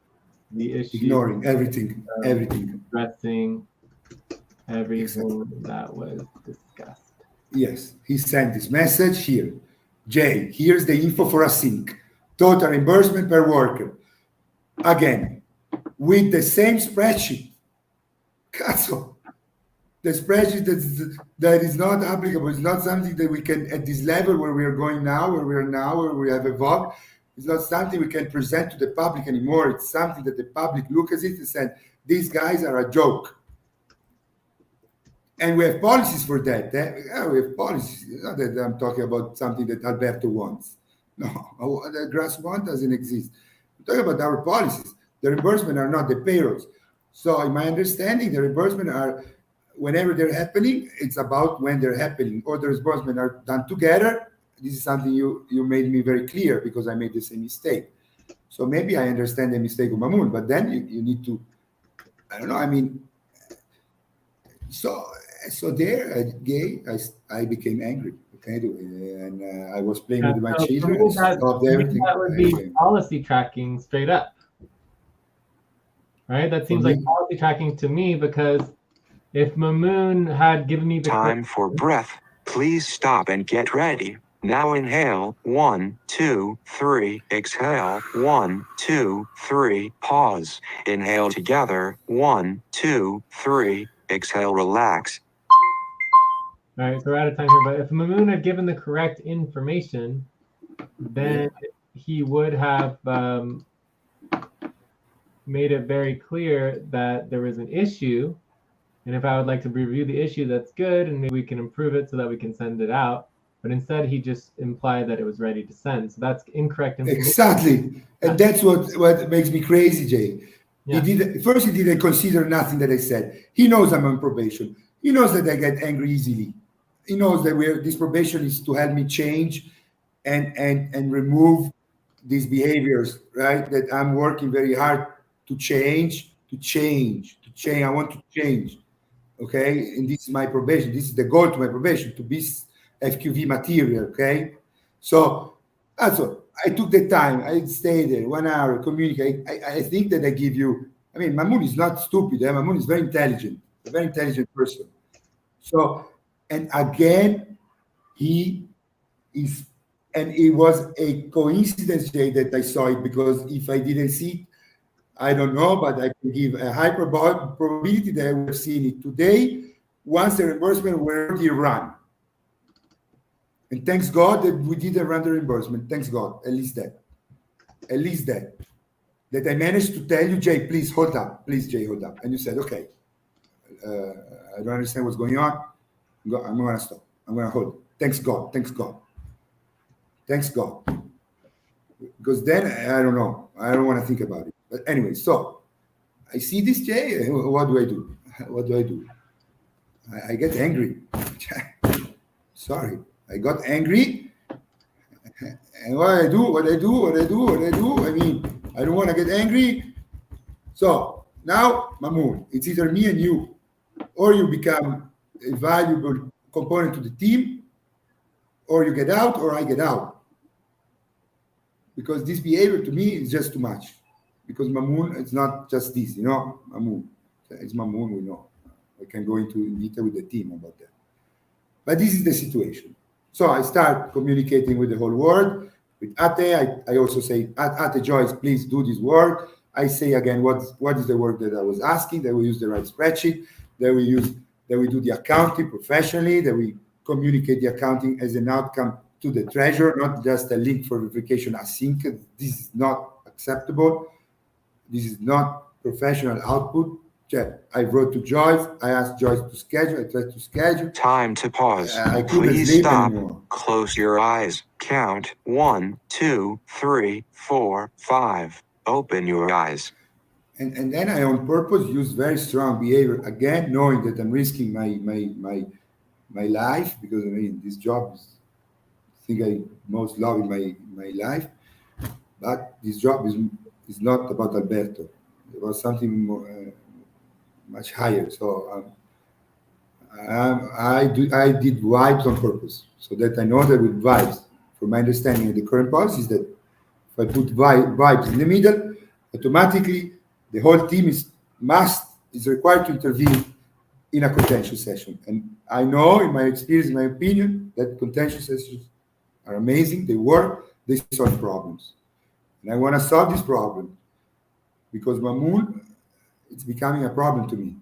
the issue, ignoring everything, addressing everything that was discussed. Yes, he sent this message here. Jay, here's the info for async. Total reimbursement per worker. Again, with the same spreadsheet. Cazzo. The spreadsheet that is not applicable. It's not something that we can, at this level where we are going now, where we have evolved, it's not something we can present to the public anymore. It's something that the public look at it and said, these guys are a joke. And we have policies for that. We have policies. Not that I'm talking about something that Alberto wants. No, the grass one doesn't exist. I'm talking about our policies. The reimbursement are not the payrolls. So in my understanding, the reimbursement are, whenever they're happening, it's about when they're happening. Or the reimbursement are done together. This is something you made me very clear because I made the same mistake. So maybe I understand the mistake of Mamoon, but then you need to, I don't know, I mean, so there, Gay, I became angry. Okay, and I was playing with my children. That would be policy tracking straight up, right? That seems like policy tracking to me, because if Mamoon had given me the time for breath, please stop and get ready. Now inhale, 1, 2, 3, exhale, 1, 2, 3, pause, inhale together, 1, 2, 3, exhale, relax. All right, so we're out of time here. But if Mamoon had given the correct information, then he would have made it very clear that there was an issue. And if I would like to review the issue, that's good, and maybe we can improve it so that we can send it out. But instead, he just implied that it was ready to send. So that's incorrect information. Exactly. And that's what makes me crazy, Jay. Yeah. He didn't consider nothing that I said. He knows I'm on probation. He knows that I get angry easily. He knows that this probation is to help me change and remove these behaviors, right? That I'm working very hard to change. I want to change. Okay, and this is my probation. This is the goal to my probation, to be FQV material. Okay, so also I took the time. I stayed there 1 hour, communicate. I think that I give you. I mean, Mamoun is not stupid. Mamoun is very intelligent, a very intelligent person. So, and again, he is, and it was a coincidence, Jay, that I saw it, because if I didn't see it, I don't know, but I can give a high probability that I would have seen it today once the reimbursement were already run. And thanks God that we didn't run the reimbursement. Thanks God, at least that. At least that. That I managed to tell you, Jay, please hold up. Please, Jay, hold up. And you said, okay, I don't understand what's going on. I'm going to stop. I'm going to hold. Thanks God. Thanks God. Thanks God. Because then, I don't know. I don't want to think about it. But anyway, so I see this, Jay. What do I do? What do I do? I get angry. Sorry. I got angry. And what I do. I mean, I don't want to get angry. So now, Mamoun, it's either me and you, or you become a valuable component to the team, or you get out, or I get out. Because this behavior to me is just too much. Because Mamoun, it's not just this, Mamoun. It's Mamoun, we know. I can go into detail with the team about that. But this is the situation. So I start communicating with the whole world. With Ate, I also say, Ate Joyce, please do this work. I say again, what is the work that I was asking, that we use the right spreadsheet, that we do the accounting professionally, that we communicate the accounting as an outcome to the treasurer, not just a link for verification async. This is not acceptable. This is not professional output. I wrote to Joyce. I asked Joyce to schedule. I tried to schedule. Time to pause. I couldn't Please sleep stop. anymore. Close your eyes. Count 1, 2, 3, 4, 5. Open your eyes. And then I, on purpose, use very strong behavior, again, knowing that I'm risking my life, because, I mean, this job is the thing I most love in my life. But this job is not about Alberto. It was something more, much higher. So I did vibes on purpose, so that I know that with vibes, from my understanding of the current policy, is that if I put vibes in the middle, automatically the whole team is required to intervene in a contentious session. And I know, in my experience, in my opinion, that contentious sessions are amazing. They work. They solve problems. And I want to solve this problem, because Mamoun, it's becoming a problem to me.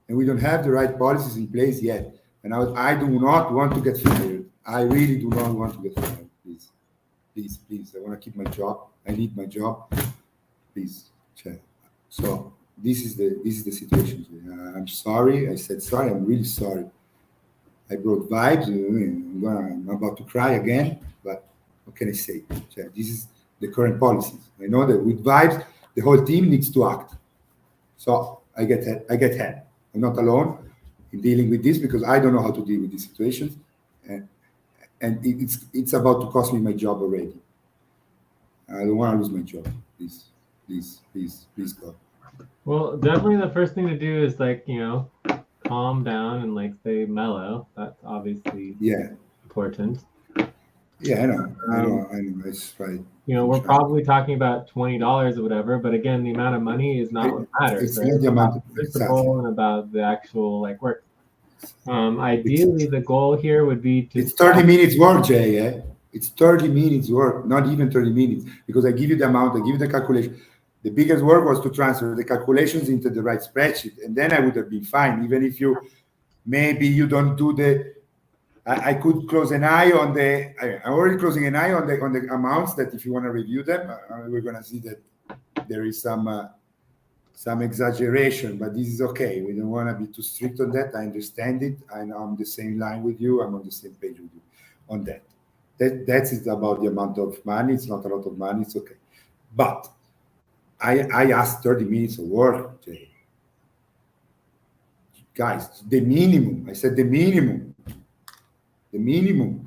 And we don't have the right policies in place yet. And I do not want to get fired. I really do not want to get fired. Please, please, please. I want to keep my job. I need my job. Please, Chair. So this is the situation. I'm sorry. I said sorry. I'm really sorry. I brought vibes. I'm about to cry again. But what can I say? Chair, this is the current policies. I know that with vibes, the whole team needs to act. So I get help. I'm not alone in dealing with this, because I don't know how to deal with these situations, and it's about to cost me my job already. I don't want to lose my job. Please, please, please, please, God. Well, definitely the first thing to do is, like, calm down and stay mellow. That's obviously important. Yeah, I know. It's right. We're probably talking about $20 or whatever, but again, the amount of money is not what matters. It's right? not the amount. It's about the principle and about the actual work. Ideally, the goal here would be to. It's 30 minutes work, Jay. Eh? It's 30 minutes work, not even 30 minutes, because I give you the amount, I give you the calculation. The biggest work was to transfer the calculations into the right spreadsheet, and then I would have been fine. Even if maybe you don't do I could close an eye on I'm already closing an eye on the amounts that if you want to review them, we're going to see that there is some exaggeration, but this is okay. We don't want to be too strict on that. I understand it. I'm on the same line with you. I'm on the same page with you on that. That's it about the amount of money. It's not a lot of money. It's okay. But I asked 30 minutes of work, Jay. Guys, the minimum. I said the minimum. The minimum.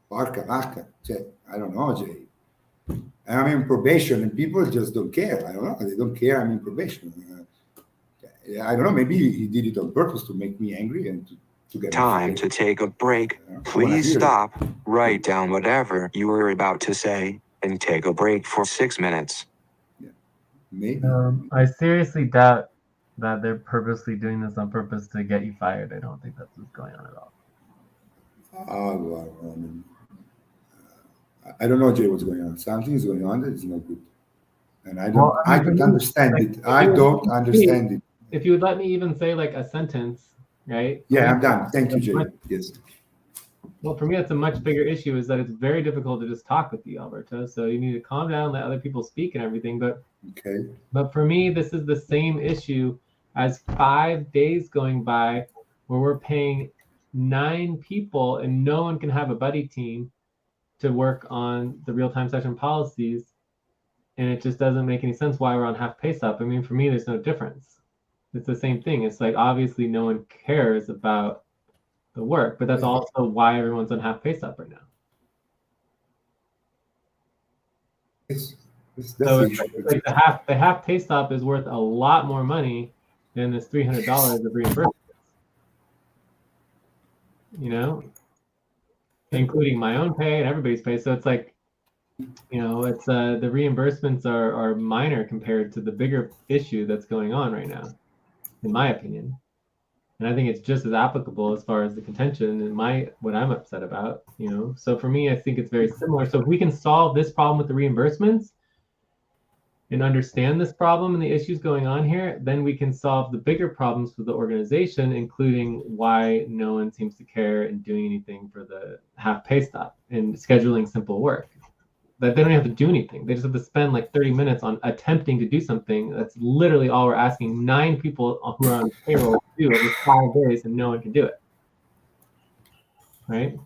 Barca. I don't know, Jay. I'm in probation and people just don't care. I don't know. They don't care. I'm in probation. I don't know. Maybe he did it on purpose to make me angry and to get Time to take a break. Please stop, write down whatever you were about to say, and take a break for 6 minutes. Yeah. Maybe. I seriously doubt that they're purposely doing this on purpose to get you fired. I don't think that's what's going on at all. Well, I don't know, Jay, what's going on. Something is going on that is not good. And I don't understand it. I don't understand it. If you would let me even say like a sentence, right? Yeah, I'm done. Thank you, Jay. Yes. Well, for me, that's a much bigger issue is that it's very difficult to just talk with you, Alberto. So you need to calm down, let other people speak and everything. But for me, this is the same issue as 5 days going by where we're paying 9 people and no one can have a buddy team to work on the real-time session policies. And it just doesn't make any sense why we're on half pay stop. I mean, for me, there's no difference. It's the same thing. It's like, obviously no one cares about the work, but that's also why everyone's on half pay stop right now. So it's like the half pay stop is worth a lot more money than this $300 of reimbursement. You know, including my own pay and everybody's pay. So it's like, you know, it's the reimbursements are minor compared to the bigger issue that's going on right now, in my opinion. And I think it's just as applicable as far as the contention and what I'm upset about, you know. So for me, I think it's very similar. So if we can solve this problem with the reimbursements and understand this problem and the issues going on here, then we can solve the bigger problems with the organization, including why no one seems to care and doing anything for the half pay stop and scheduling simple work. That they don't have to do anything. They just have to spend like 30 minutes on attempting to do something. That's literally all we're asking 9 people who are on payroll to do over 5 days, and no one can do it. Right?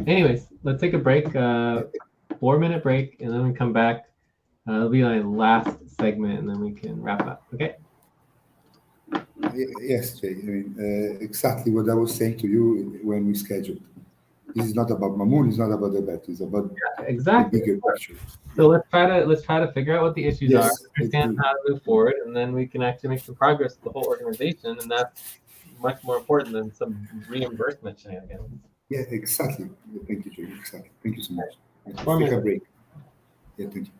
Anyways, let's take a break, 4-minute break, and then we come back. It'll be my last segment, and then we can wrap up. Okay? Yes, Jay. I mean, exactly what I was saying to you when we scheduled. This is not about Mamoon. It's not about the bet. It's about the bigger picture. So let's try to figure out what the issues are, understand how to move forward, and then we can actually make some progress with the whole organization, and that's much more important than some reimbursement shenanigans. Yeah, exactly. Thank you, Jay. Exactly. Thank you so much. Let's take a break. Yeah, thank you.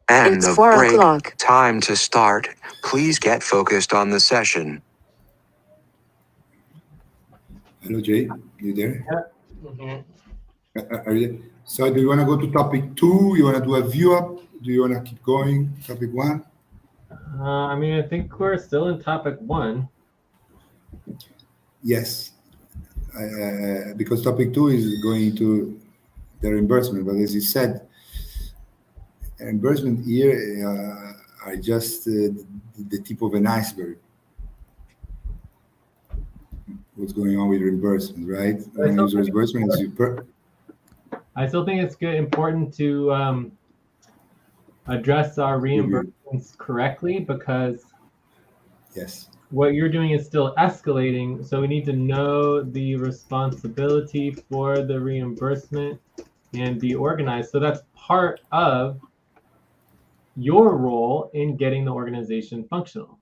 End It's of 4 break. o'clock. Time to start. Please get focused on the session. Hello, Jay. You there? Mhm. Are you there? So do you want to go to topic 2? You want to do a view up? Do you want to keep going? Topic 1? I mean, I think we're still in topic 1. Yes. Because topic 2 is going to the reimbursement. But as you said, reimbursement here are just the tip of an iceberg. What's going on with reimbursement, right? When you use reimbursement, I still think it's important to address our reimbursements correctly, because yes, what you're doing is still escalating. So we need to know the responsibility for the reimbursement and be organized. So that's part of your role in getting the organization functional,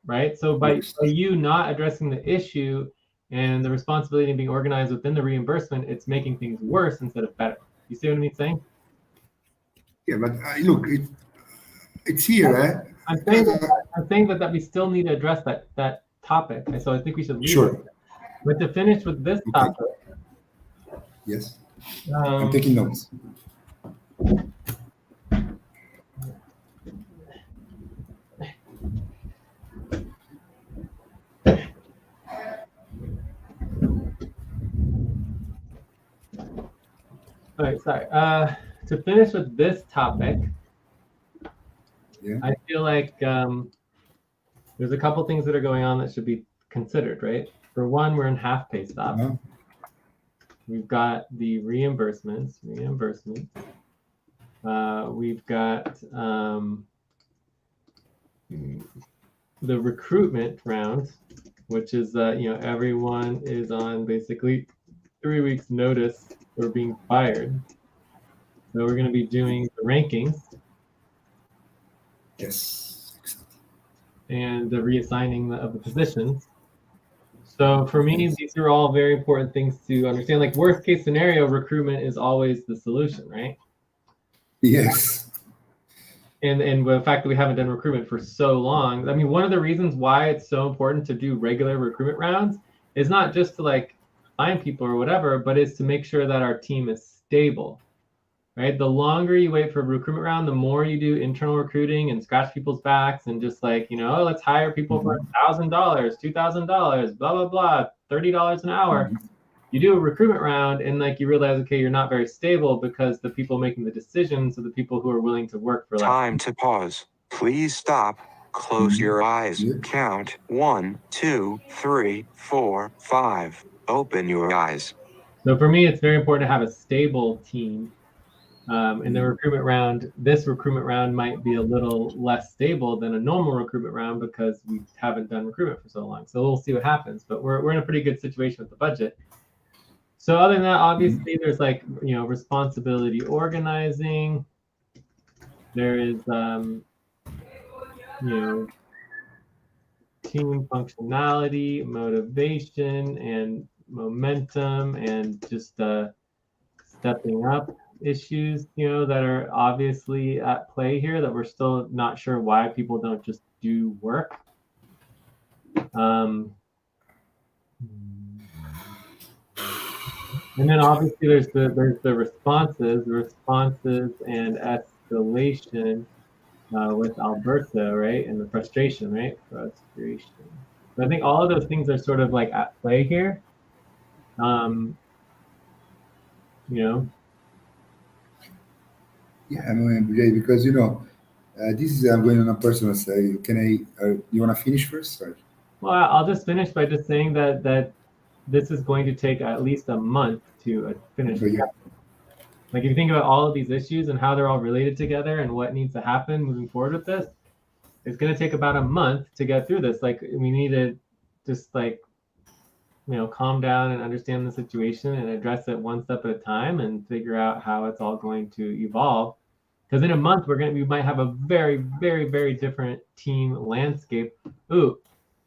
right? So by you not addressing the issue and the responsibility of being organized within the reimbursement, it's making things worse instead of better. You see what I'm saying? Yeah, but look, it's here, eh? I'm saying that we still need to address that topic. So I think we should leave it. But to finish with this topic. Yes. I'm taking notes. All right, sorry. To finish with this topic, I feel like there's a couple things that are going on that should be considered, right? For one, we're in half pay stop. We've got the reimbursements. We've got the recruitment round, which is everyone is on basically 3 weeks notice for being fired. So we're going to be doing the rankings. Yes. And the reassigning of the positions. So for me, these are all very important things to understand. Like, worst case scenario, recruitment is always the solution, right? Yes. And the fact that we haven't done recruitment for so long, I mean, one of the reasons why it's so important to do regular recruitment rounds is not just to like find people or whatever, but is to make sure that our team is stable, right? The longer you wait for a recruitment round, the more you do internal recruiting and scratch people's backs and just like, oh, let's hire people for $1,000, $2,000, blah, blah, blah, $30 an hour. You do a recruitment round and like you realize, okay, you're not very stable because the people making the decisions are the people who are willing to work for less. Time to pause. Please stop. Close your eyes. Count 1, 2, 3, 4, 5. Open your eyes. So for me, it's very important to have a stable team. And the recruitment round, this recruitment round might be a little less stable than a normal recruitment round because we haven't done recruitment for so long. So we'll see what happens, but we're in a pretty good situation with the budget. So other than that, obviously there's like, responsibility organizing. There is, team functionality, motivation, and momentum, and just stepping up issues, that are obviously at play here that we're still not sure why people don't just do work. And then obviously there's the responses and escalation with Alberto, right? And the frustration, right? Frustration. So I think all of those things are sort of like at play here. Yeah, I mean, because this is I'm going on a personal side. Can I? You want to finish first? Or? Well, I'll just finish by just saying that this is going to take at least a month to finish. Like if you think about all of these issues and how they're all related together and what needs to happen moving forward with this, it's going to take about a month to get through this. Like we need to just like, calm down and understand the situation and address it one step at a time and figure out how it's all going to evolve. Because in a month, we might have a very, very, very different team landscape. Ooh,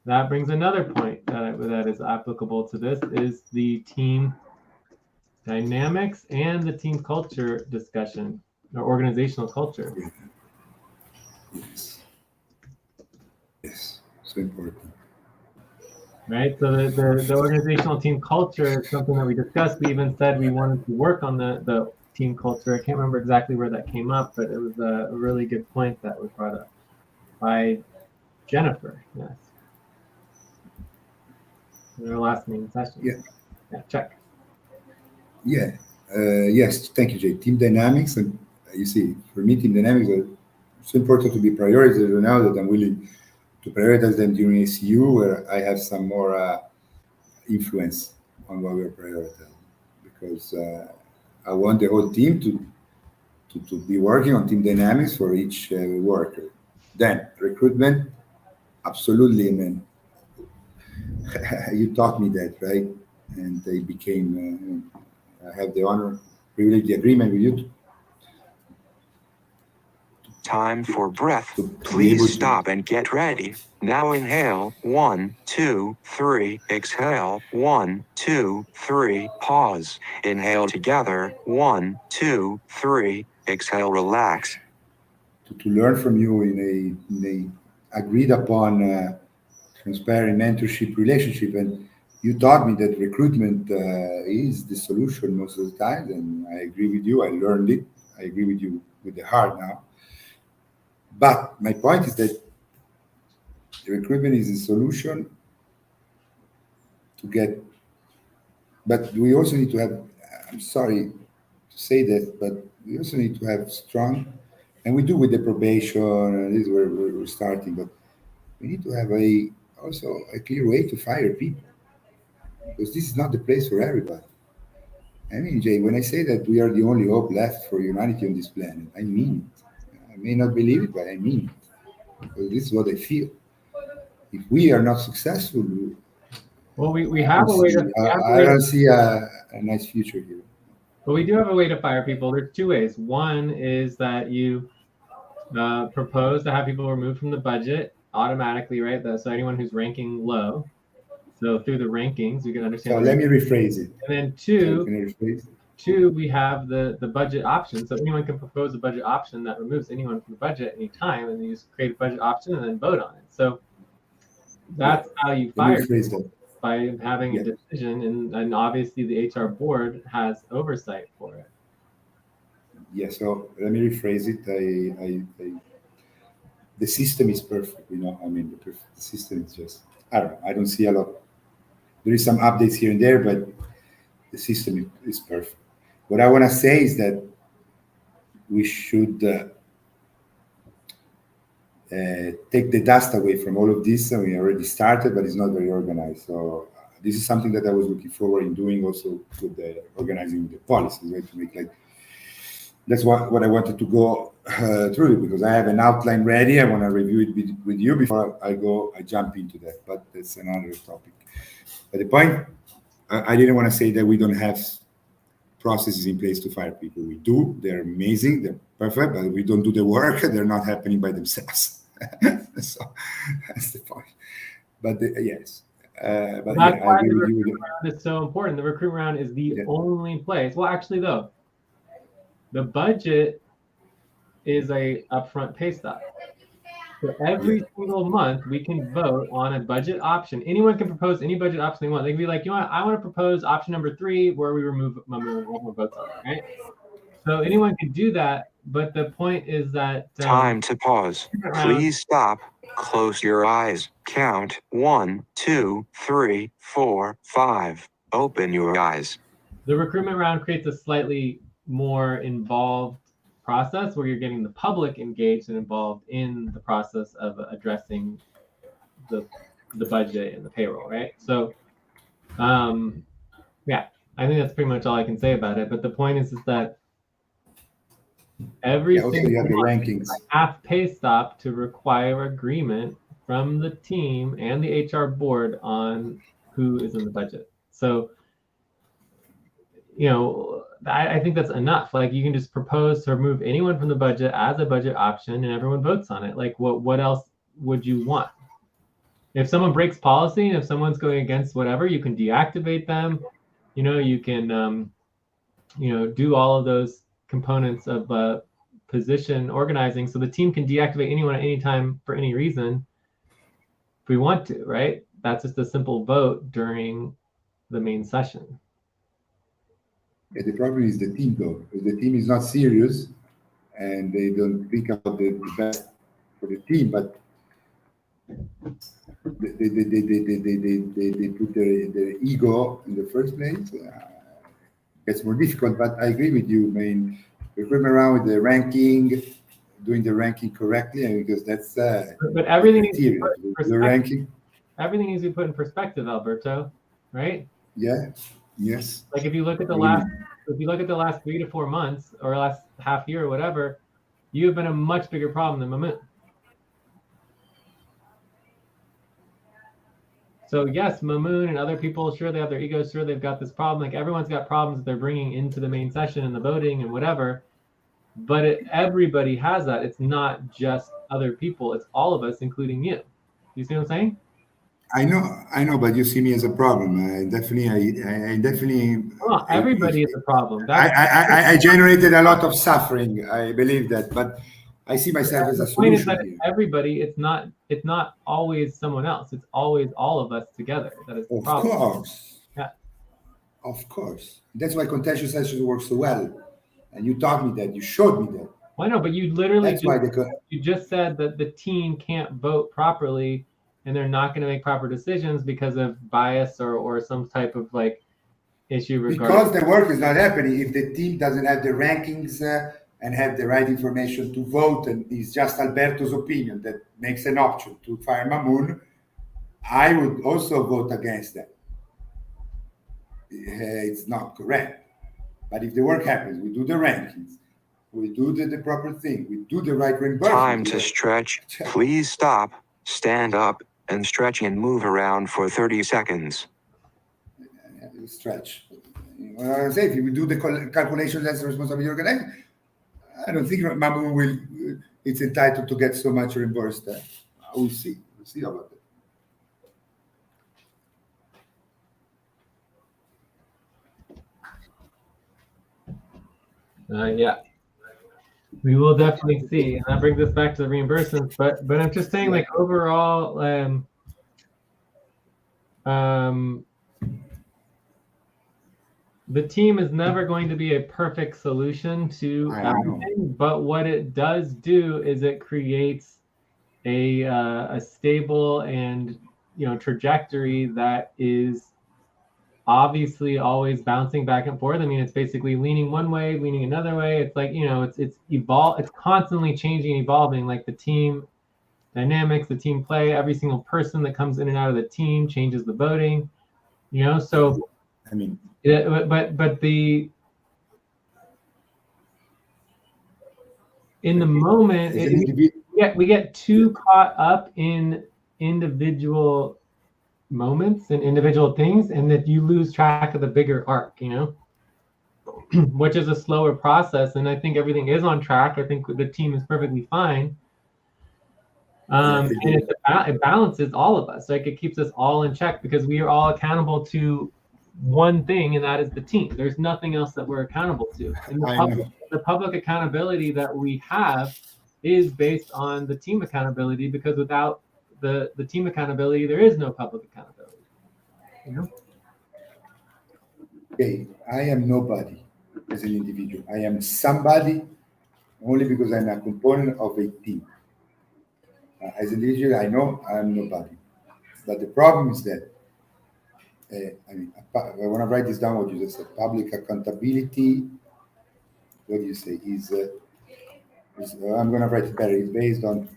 that brings another point that is applicable to this is the team dynamics and the team culture discussion or organizational culture. Yes. Yes. So important. Right. So the organizational team culture is something that we discussed. We even said we wanted to work on the team culture. I can't remember exactly where that came up, but it was a really good point that was brought up by Jennifer. Yes. In our last meeting session. Yeah. Yeah. Check. Yeah. Yes. Thank you, Jay. Team dynamics, and you see, for me, team dynamics are so important to be prioritized now that I'm willing to prioritize them during ACU, where I have some more influence on what we're prioritizing, because I want the whole team to be working on team dynamics for each worker. Then recruitment, absolutely, I mean, you taught me that, right? And they became. I have the honor, privilege, the agreement with you Time for breath. to be able Please to. stop and get ready. Now inhale. 1, 2, 3. Exhale. 1, 2, 3. Pause. Inhale together. 1, 2, 3. Exhale. Relax. To learn from you in a agreed upon transparent mentorship relationship. And you taught me that recruitment is the solution most of the time. And I agree with you. I learned it. I agree with you with the heart now. But my point is that recruitment is a solution to get, but we also need to have, I'm sorry to say that, but we also need to have strong, and we do with the probation, and this is where we're starting, but we need to have also a clear way to fire people, because this is not the place for everybody. I mean, Jay, when I say that we are the only hope left for humanity on this planet, I mean it. I may not believe it, but I mean it, because this is what I feel. If we are not successful, Well, we I have don't a way see, to we have a I way don't to, see a nice future here. but we do have a way to fire people. There's two ways. One is that you propose to have people removed from the budget automatically, right? So anyone who's ranking low. So through the rankings, you can understand So the let me rankings. rephrase it. And then So can I rephrase it? two, we have the budget option. So anyone can propose a budget option that removes anyone from the budget anytime, and you just create a budget option and then vote on it. So that's how you Let me fire rephrase that. by having Yeah. a decision, and obviously the HR board has oversight for it. Yeah, so let me rephrase it. The system is perfect, I mean, the system is just, I don't know, I don't see a lot. There is some updates here and there, but the system is perfect. What I want to say is that we should take the dust away from all of this. And we already started, but it's not very organized. So this is something that I was looking forward in doing also with the organizing the policies, right? To make like, that's what I wanted to go through, because I have an outline ready. I want to review it with you before I jump into that, but that's another topic. But the point, I didn't want to say that we don't have processes in place to fire people. We do. They're amazing. They're perfect, but we don't do the work. They're not happening by themselves. So that's the point. But yes. But That's yeah, I why agree the with you. recruitment round is so important. The recruitment round is the Yeah. only place. Well, actually, though, the budget is a upfront pay stub. So every single month, we can vote on a budget option. Anyone can propose any budget option they want. They can be like, you know what, I want to propose option number 3, where we remove more votes on it, right? So anyone can do that, but the point is that Time to pause. Please stop. Close your eyes. Count 1, 2, 3, 4, 5. Open your eyes. the recruitment round creates a slightly more involved process where you're getting the public engaged and involved in the process of addressing the budget and the payroll, right? So yeah, I think that's pretty much all I can say about it. But the point is that every Also, single you have the month, rankings. half pay stop to require agreement from the team and the HR board on who is in the budget. So, I think that's enough. Like, you can just propose to remove anyone from the budget as a budget option, and everyone votes on it. Like, what else would you want? If someone breaks policy and if someone's going against whatever, you can deactivate them. You can, do all of those components of position organizing, so the team can deactivate anyone at any time for any reason if we want to, right? That's just a simple vote during the main session. Yeah, the problem is the team, though, because the team is not serious and they don't think about the best for the team, but they put their ego in the first place. It's more difficult, but I agree with you. I mean, we're going around with the ranking, doing the ranking correctly, and because that's but everything needs to be criteria. put in The perspective. ranking, Everything needs to be put in perspective, Alberto, right? yeah, yes. Like if you look at the last 3 to 4 months or last half year or whatever, you have been a much bigger problem than Mamoon. So yes, Mamoon and other people, sure, they have their egos, sure, they've got this problem. Like everyone's got problems that they're bringing into the main session and the voting and whatever. But everybody has that. It's not just other people. It's all of us, including you. You see what I'm saying? I know, but you see me as a problem. I definitely. Oh, everybody is a problem. I generated a lot of suffering. I believe that, but I see myself as a The point is solution that here. everybody. It's not always someone else. It's always all of us together. That is the Of problem. course, Yeah. of course. That's why contentious sessions work so well. And you taught me that. You showed me that. Well, I know, but you literally That's why you just said that the team can't vote properly and they're not going to make proper decisions because of bias or some type of like issue regarding. because the work is not happening. If the team doesn't have the rankings and have the right information to vote, and it's just Alberto's opinion that makes an option to fire Mamoon, I would also vote against that. It's not correct. But if the work happens, we do the rankings, we do the proper thing, we do the right reimbursement. Time to stretch. Please stop, stand up, and stretch and move around for 30 seconds. Stretch. What I say, if we do the calculations, that's the responsibility of the organizer. I don't think Mamoon will. It's entitled to get so much reimbursed. We'll see. We'll see about it. Yeah, we will definitely see, and that brings us back to the reimbursements. But I'm just saying, like overall, the team is never going to be a perfect solution to everything. But what it does do is it creates a stable and trajectory that is obviously always bouncing back and forth. I mean, it's basically leaning one way, leaning another way. It's like, it's constantly changing and evolving, like the team dynamics, the team play. Every single person that comes in and out of the team changes the voting, so I mean, but in the moment we get too caught up in individual moments and individual things, and that you lose track of the bigger arc, which is a slower process. And I think everything is on track. I think the team is perfectly fine. And it balances all of us. Like it keeps us all in check because we are all accountable to one thing, and that is the team. There's nothing else that we're accountable to. And the public accountability that we have is based on the team accountability, because without the team accountability, there is no public accountability. Okay, I am nobody as an individual. I am somebody only because I'm a component of a team. As an individual, I know I'm nobody. But the problem is that, I want to write this down, what you just said. Public accountability, what do you say, is I'm going to write it better, it's based on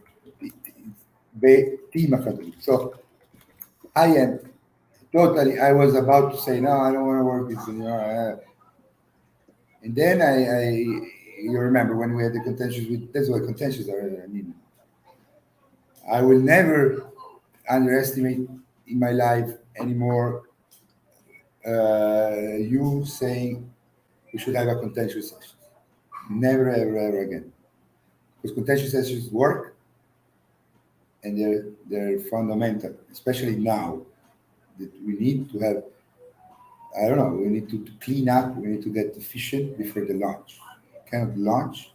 team accountability. So I was about to say, no, I don't want to work this anymore. And then you remember when we had the contentions that's what contentions are. I mean, I will never underestimate in my life anymore you saying we should have a contentious session. Never, ever, ever again. Because contentious sessions work, and they're fundamental, especially now that we need to have. I don't know. We need to clean up. We need to get efficient before the launch. You cannot launch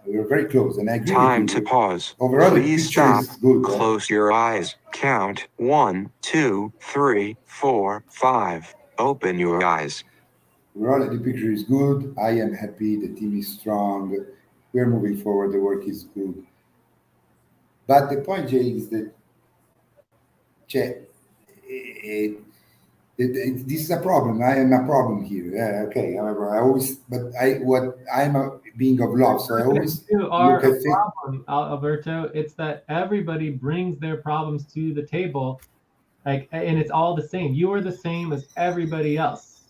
We were very close, and I agree Time with to you. pause. Overall, the Please picture stop. is good. Close your eyes. Count 1, 2, 3, 4, 5. Open your eyes. Overall, the picture is good. I am happy. The team is strong. We're moving forward. The work is good. But the point, Jay, is that Jay, eh, this is a problem. I am a problem here. Yeah, okay. However, I always, but I'm a being of love, so I always You are look a at things. problem, Alberto. It's that everybody brings their problems to the table, and it's all the same. You are the same as everybody else.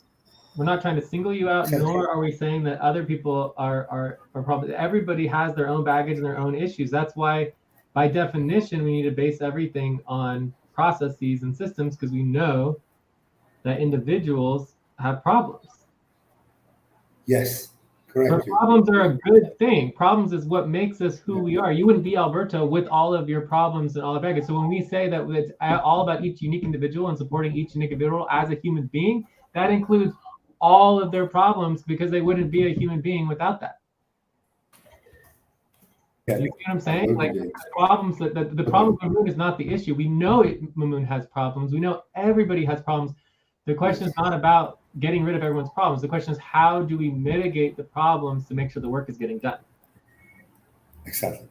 We're not trying to single you out, Exactly. nor are we saying that other people are probably. Everybody has their own baggage and their own issues. That's why, by definition, we need to base everything on processes and systems because we know that individuals have problems. Yes, But correct. You. problems are a good thing. Problems is what makes us who we are. You wouldn't be Alberto with all of your problems and all of baggage. So when we say that it's all about each unique individual and supporting each unique individual as a human being, that includes all of their problems because they wouldn't be a human being without that. Yeah, You see what I'm saying? absolutely. Like Jay. the problems that the problem with Mamoon is not the issue. We know Mamoon has problems. We know everybody has problems. The question is not about getting rid of everyone's problems. The question is how do we mitigate the problems to make sure the work is getting done? Exactly.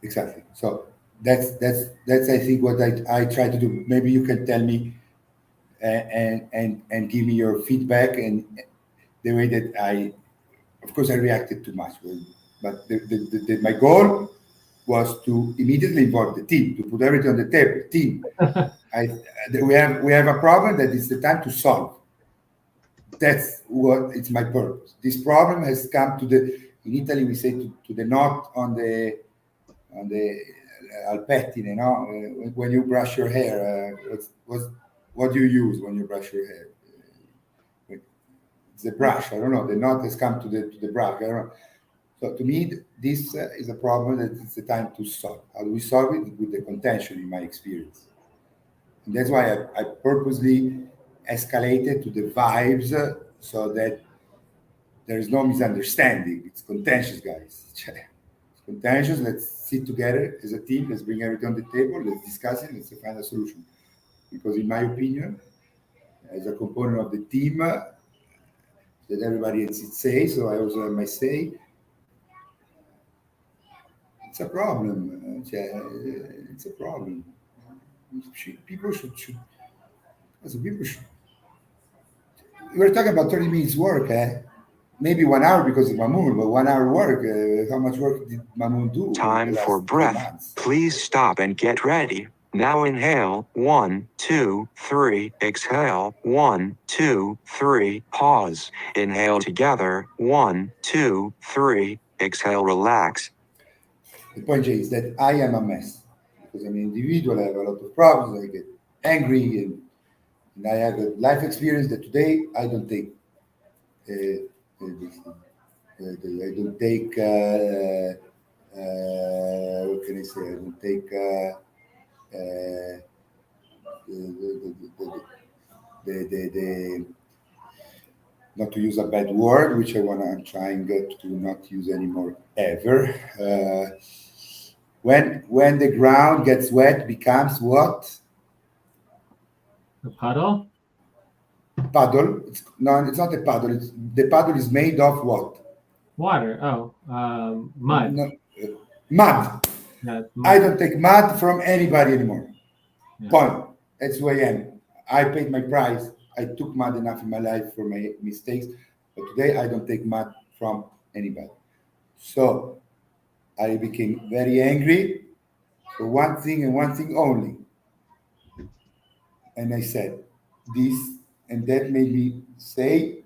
Exactly. So that's I think what I try to do. Maybe you can tell me and give me your feedback and the way that of course I reacted too much, but my goal was to immediately involve the team to put everything on the table. Team, I we have a problem that it's the time to solve. That's what it's my purpose. This problem has come to the in Italy we say to the knot on the al pettine, no? When you brush your hair, what do you use when you brush your hair? It's a brush. I don't know. The knot has come to the brush. I don't know. So to me, this is a problem that it's the time to solve. How do we solve it? With the contention, in my experience. And that's why I purposely escalated to the vibes so that there is no misunderstanding. It's contentious, guys. It's contentious. Let's sit together as a team. Let's bring everything on the table. Let's discuss it. Let's find a solution. Because, in my opinion, as a component of the team, that everybody has its say, so I also have my say. It's a problem. It's a problem. People should. Also, people should. We're talking about 30 minutes work, eh? Maybe 1 hour because of Mamoon, but 1 hour work. How much work did Mamoon do in the Time for last 3 breath. months? Please stop and get ready. Now inhale 1, 2, 3. Exhale 1, 2, 3. Pause. Inhale together 1, 2, 3. Exhale, relax. The point Jay, is that I am a mess because I'm an individual. I have a lot of problems. I get angry, and I have a life experience that today I don't take. I don't take. What can I say? I don't take. The, the not to use a bad word, which I'm trying to not use anymore ever. When the ground gets wet, becomes what? A puddle? Puddle. No, it's not a puddle. The puddle is made of what? Water. Oh, mud. No, mud. Yeah, it's I mud. don't take mud from anybody anymore. Yeah. Point. That's who I am. I paid my price. I took mud enough in my life for my mistakes, but today I don't take mud from anybody. So I became very angry for one thing and one thing only. And I said this, and that made me say,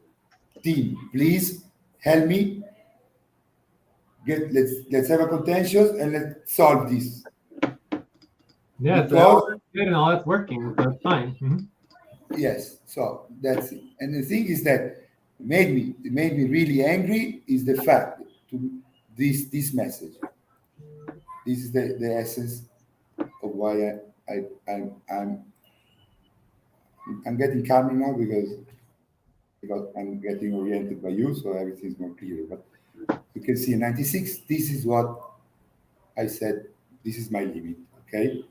team, please help me. Let's have a contentious and let's solve this. Yeah, so all Because that's good and all that's working, so it's fine. yes, so that's it. And the thing is that it made me really angry is the fact to this message. This is the essence of why I'm getting calmer now because I'm getting oriented by you, so everything's more clear. But can see 96. This is what I said. This is my limit. Okay.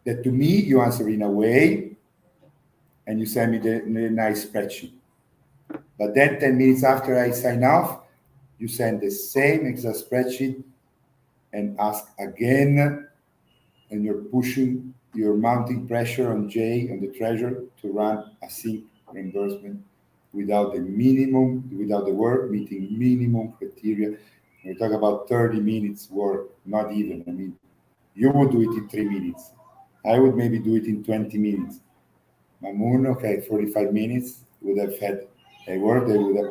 That to me, you answer in a way, and you send me the nice spreadsheet. But then 10 minutes after I sign off, you send the same exact spreadsheet and ask again, and you're mounting pressure on Jay, on the treasurer, to run a sync reimbursement without the work, meeting minimum criteria. We talk about 30 minutes work, not even. I mean, you would do it in 3 minutes. I would maybe do it in 20 minutes. Mamoon, okay, 45 minutes would have had a work.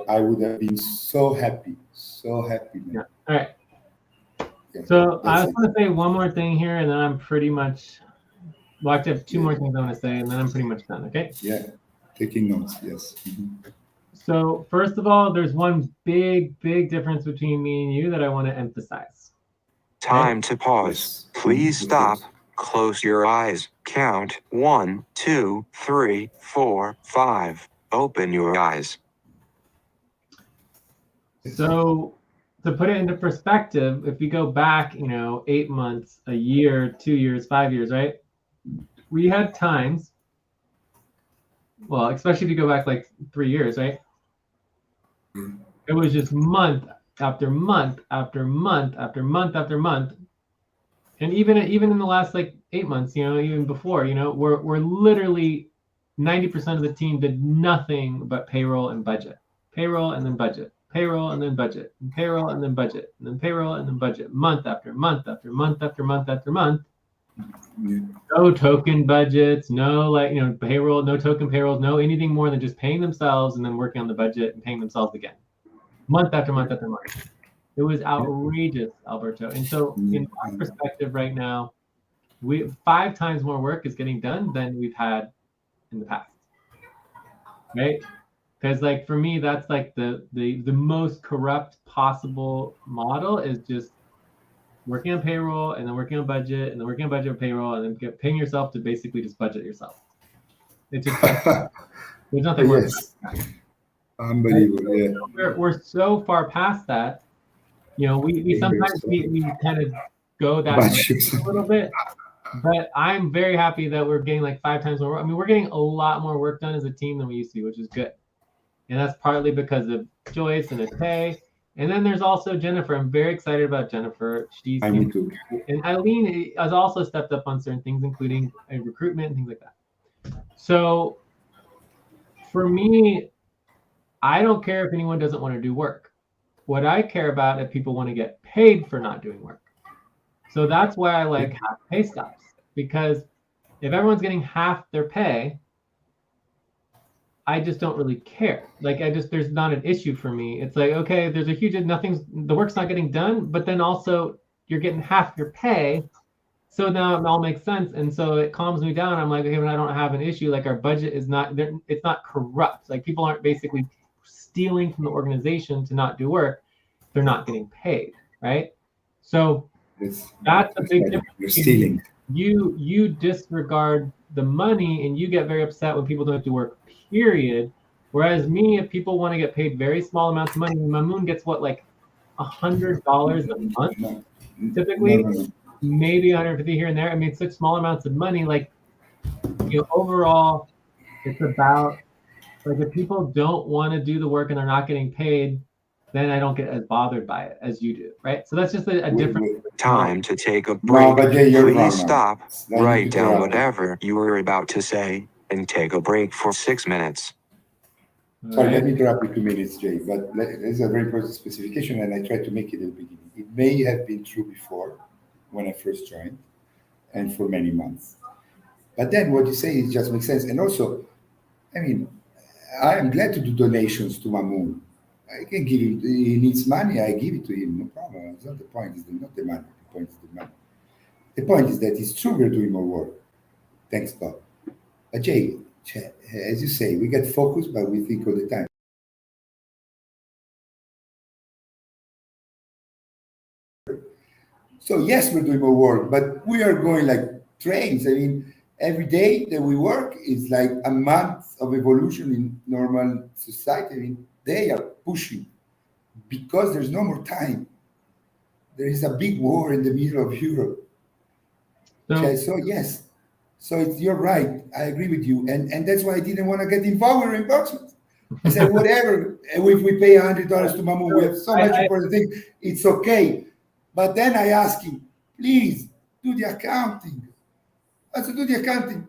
I would have been so happy, man. Yeah. All right. Yeah, So I that's was going to say one more thing here, and then I'm pretty much. Well, actually, I have two more things I want to say, and then I'm pretty much done. Okay. Yeah, taking notes. Yes. Mm-hmm. So first of all, there's one big difference between me and you that I want to emphasize. Time to pause. Yes. Please Of stop. course. Close your eyes. Count 1, 2, 3, 4, 5. Open your eyes. So to put it into perspective, if we go back, 8 months, a year, 2 years, 5 years, right? We had times, well, especially if you go back like 3 years, right? It was just month after month after month after month after month. And even in the last like 8 months, even before, we're literally 90% of the team did nothing but payroll and budget. Payroll and then budget. Payroll and then budget. And payroll and then budget. And then payroll and then budget. Month after month after month after month after month. Yeah. No token budgets, no payroll, no token payrolls, no anything more than just paying themselves and then working on the budget and paying themselves again. Month after month after month. It was outrageous, Alberto. And so in our perspective right now, 5 times more work is getting done than we've had in the past. Right? Because like for me, that's like the most corrupt possible model is just working on payroll and then working on budget and then working on budget and payroll and then paying yourself to basically just budget yourself. It's just there's nothing worse. Yes. Unbelievable. Yeah. We're so far past that. We sometimes we kind of go that way a little bit. But I'm very happy that we're getting like 5 times more work. I mean, we're getting a lot more work done as a team than we used to be, which is good. And that's partly because of Joyce and Ate. And then there's also Jennifer. I'm very excited about Jennifer. Me too. And Eileen has also stepped up on certain things, including recruitment and things like that. So for me, I don't care if anyone doesn't want to do work. What I care about is people want to get paid for not doing work. So that's why I like half pay stops, because if everyone's getting half their pay, I just don't really care. Like there's not an issue for me. It's like, okay, there's a huge, the work's not getting done, but then also you're getting half your pay. So now it all makes sense. And so it calms me down. I'm like, okay, but I don't have an issue. Like our budget is it's not corrupt. Like people aren't basically stealing from the organization to not do work. They're not getting paid, right? So that's a big difference. You're stealing. You disregard the money and you get very upset when people don't do work, period. Whereas me, if people want to get paid very small amounts of money, Mamoon gets what, like $100 a month? Typically, maybe 150 here and there. I mean, it's such small amounts of money. Like, overall, it's about, like, if people don't want to do the work and they're not getting paid, then I don't get as bothered by it as you do, right? So that's just a different time to take a break. No, but you're wrong. Please stop, write down whatever you were about to say, and take a break for 6 minutes. Sorry, let me interrupt you 2 minutes, Jay, but it's a very important specification, and I tried to make it at the beginning. It may have been true before, when I first joined, and for many months. But then what you say, it just makes sense. And also, I mean, I am glad to do donations to Mamoon. I can give him, he needs money, I give it to him, no problem. It's not the point, it's not the money. The point is the money. The point is that it's true we're doing more work. Thanks, Bob. But Jay, as you say, we get focused, but we think all the time. So yes, we're doing more work, but we are going like trains. I mean, every day that we work is like a month of evolution in normal society. I mean, they are pushing because there's no more time. There is a big war in the middle of Europe. So, So yes, so you're right. I agree with you, and that's why I didn't want to get involved with reimbursement. I said whatever. If we pay $100 to Mamu, we have so much important thing. It's okay. But then I ask him, please do the accounting. I said, do the accounting.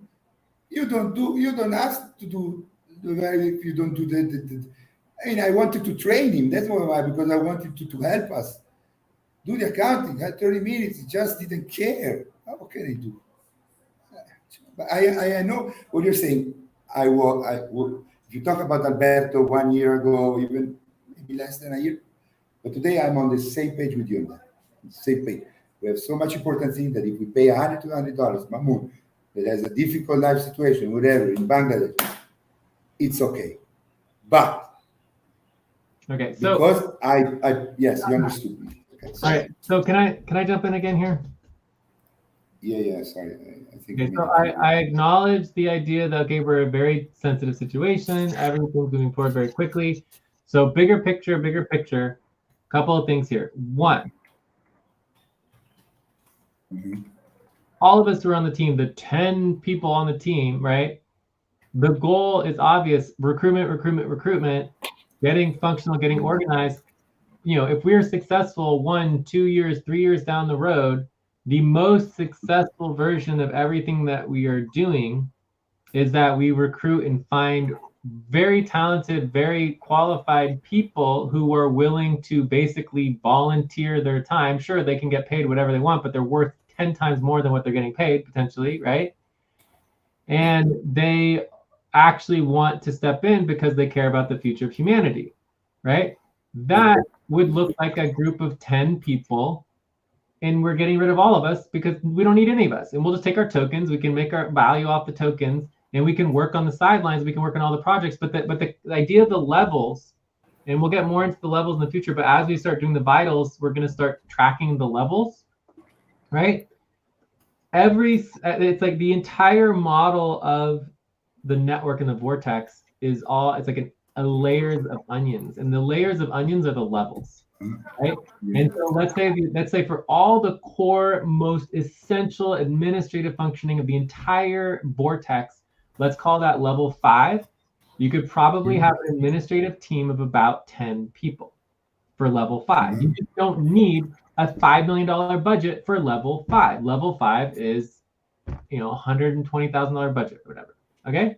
You don't ask to do if you don't do the I mean, I wanted to train him. That's why, because I wanted to help us do the accounting. Had 30 minutes. He just didn't care. What can I do? But I know what you're saying. If you talk about Alberto 1 year ago, even maybe less than a year, but today I'm on the same page with you on that. Same page. We have so much important thing that if we pay $100 to $200, Mahmoud, that has a difficult life situation, whatever, in Bangladesh, it's okay. But okay, so because yes, you understood me. Okay, all right, so can I jump in again here? Yeah, sorry. I think. Okay, so I acknowledge the idea that, okay, we're a very sensitive situation. Everything's moving forward very quickly. So bigger picture, couple of things here. One, all of us who are on the team, the 10 people on the team, right? The goal is obvious: recruitment, getting functional, getting organized. If we're successful 1, 2 years, 3 years down the road, the most successful version of everything that we are doing is that we recruit and find very talented, very qualified people who are willing to basically volunteer their time. Sure, they can get paid whatever they want, but they're worth 10 times more than what they're getting paid potentially, right? And they actually want to step in because they care about the future of humanity, right? That would look like a group of 10 people, and we're getting rid of all of us because we don't need any of us. And we'll just take our tokens. We can make our value off the tokens, and we can work on the sidelines. We can work on all the projects. But the idea of the levels, and we'll get more into the levels in the future, but as we start doing the vitals, we're going to start tracking the levels, right? It's like the entire model of the network and the vortex it's like a layers of onions, and the layers of onions are the levels, right? And so let's say for all the core, most essential administrative functioning of the entire vortex, let's call that level 5. You could probably have an administrative team of about 10 people for level 5. You just don't need a $5 million budget for level 5. Level 5 is, $120,000 budget or whatever. Okay.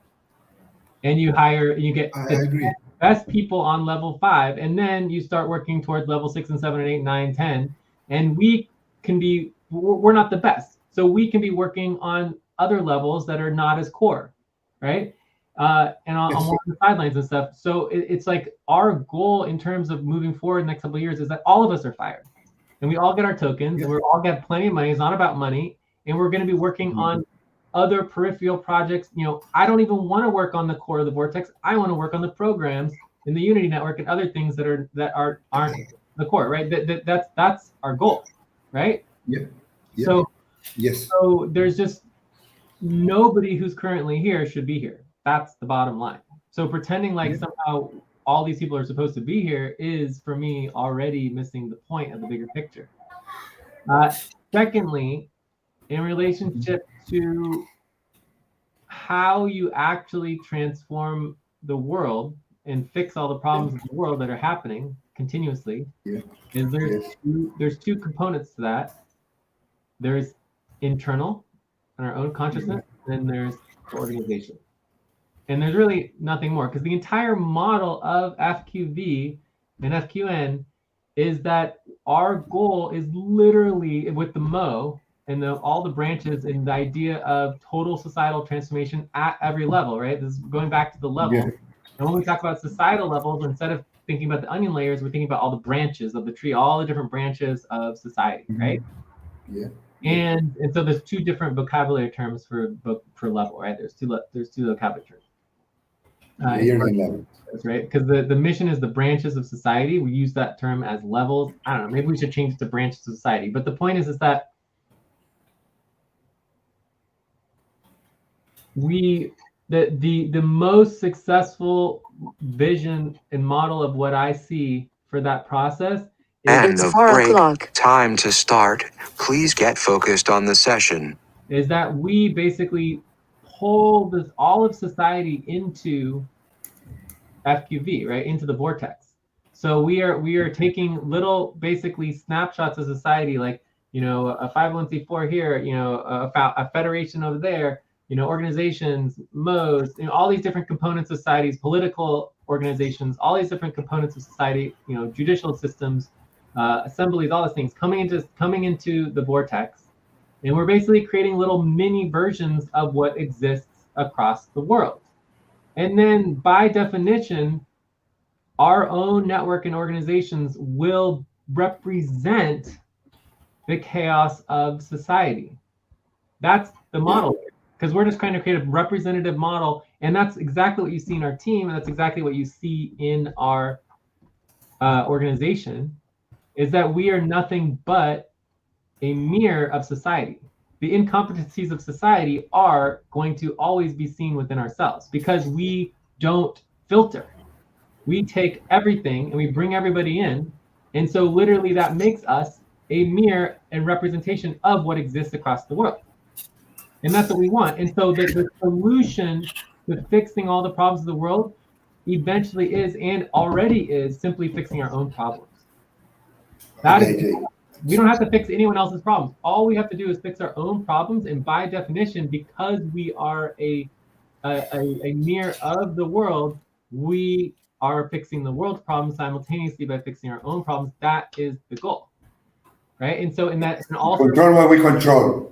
And you get the best people on level 5, and then you start working towards level 6 and 7 and 8, 9, 10. And we're not the best. So we can be working on other levels that are not as core, right? And on more on the sidelines and stuff. So it's like our goal in terms of moving forward in the next couple of years is that all of us are fired. And we all get our tokens, and we all get plenty of money. It's not about money. And we're going to be working on other peripheral projects. I don't even want to work on the core of the vortex. I want to work on the programs in the Unity network and other things that aren't the core, right? That's our goal, right? Yeah. So there's just nobody who's currently here should be here. That's the bottom line. So pretending like somehow all these people are supposed to be here is, for me, already missing the point of the bigger picture. Secondly, in relationship to how you actually transform the world and fix all the problems of the world that are happening continuously, there's two components to that. There's internal and our own consciousness, and there's the organization. And there's really nothing more, because the entire model of FQV and FQN is that our goal is literally, with the Mo and all the branches, and the idea of total societal transformation at every level, right? This is going back to the level. Yeah. And when we talk about societal levels, instead of thinking about the onion layers, we're thinking about all the branches of the tree, all the different branches of society, right? Yeah. And so there's two different vocabulary terms for level, right? There's two vocabulary terms. Right? Because the mission is the branches of society. We use that term as levels. I don't know. Maybe we should change it to branches of society. But the point is that the most successful vision and model of what I see for that process End It's of 4 break. o'clock. Time to start. Please get focused on the session. is that we basically pull all of society into FQV, right, into the vortex. So we are taking little basically snapshots of society, like a 501c4 here, a federation over there, organizations, modes, all these different components of societies, political organizations, all these different components of society, judicial systems, assemblies, all these things coming into the vortex, and we're basically creating little mini versions of what exists across the world. And then by definition, our own network and organizations will represent the chaos of society. That's the model, because we're just trying to create a representative model. And that's exactly what you see in our team. And that's exactly what you see in our organization, is that we are nothing but a mirror of society. The incompetencies of society are going to always be seen within ourselves because we don't filter. We take everything and we bring everybody in. And so literally that makes us a mirror and representation of what exists across the world. And that's what we want. And so the solution to fixing all the problems of the world eventually is, and already is, simply fixing our own problems. We don't have to fix anyone else's problems. All we have to do is fix our own problems. And by definition, because we are a mirror of the world, we are fixing the world's problems simultaneously by fixing our own problems. That is the goal, right? And so in that, and also control what we control.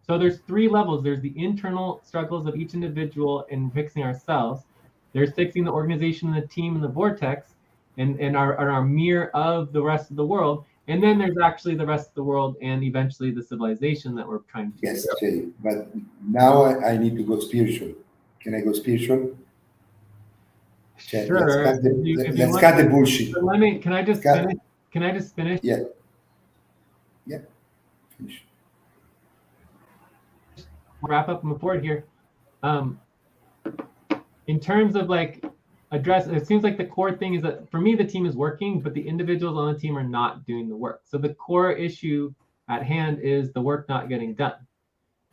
So there's 3 levels. There's the internal struggles of each individual in fixing ourselves. There's fixing the organization and the team and the vortex and our mirror of the rest of the world. And then there's actually the rest of the world and eventually the civilization that we're trying to do. Yes, Jay, but now I need to go spiritual. Can I go spiritual? Sure. Let's cut the bullshit. So can I just finish? Can I just finish? Yeah. Finish. Wrap up and move forward here. In terms of address, it seems like the core thing is that for me the team is working, but the individuals on the team are not doing the work. So the core issue at hand is the work not getting done,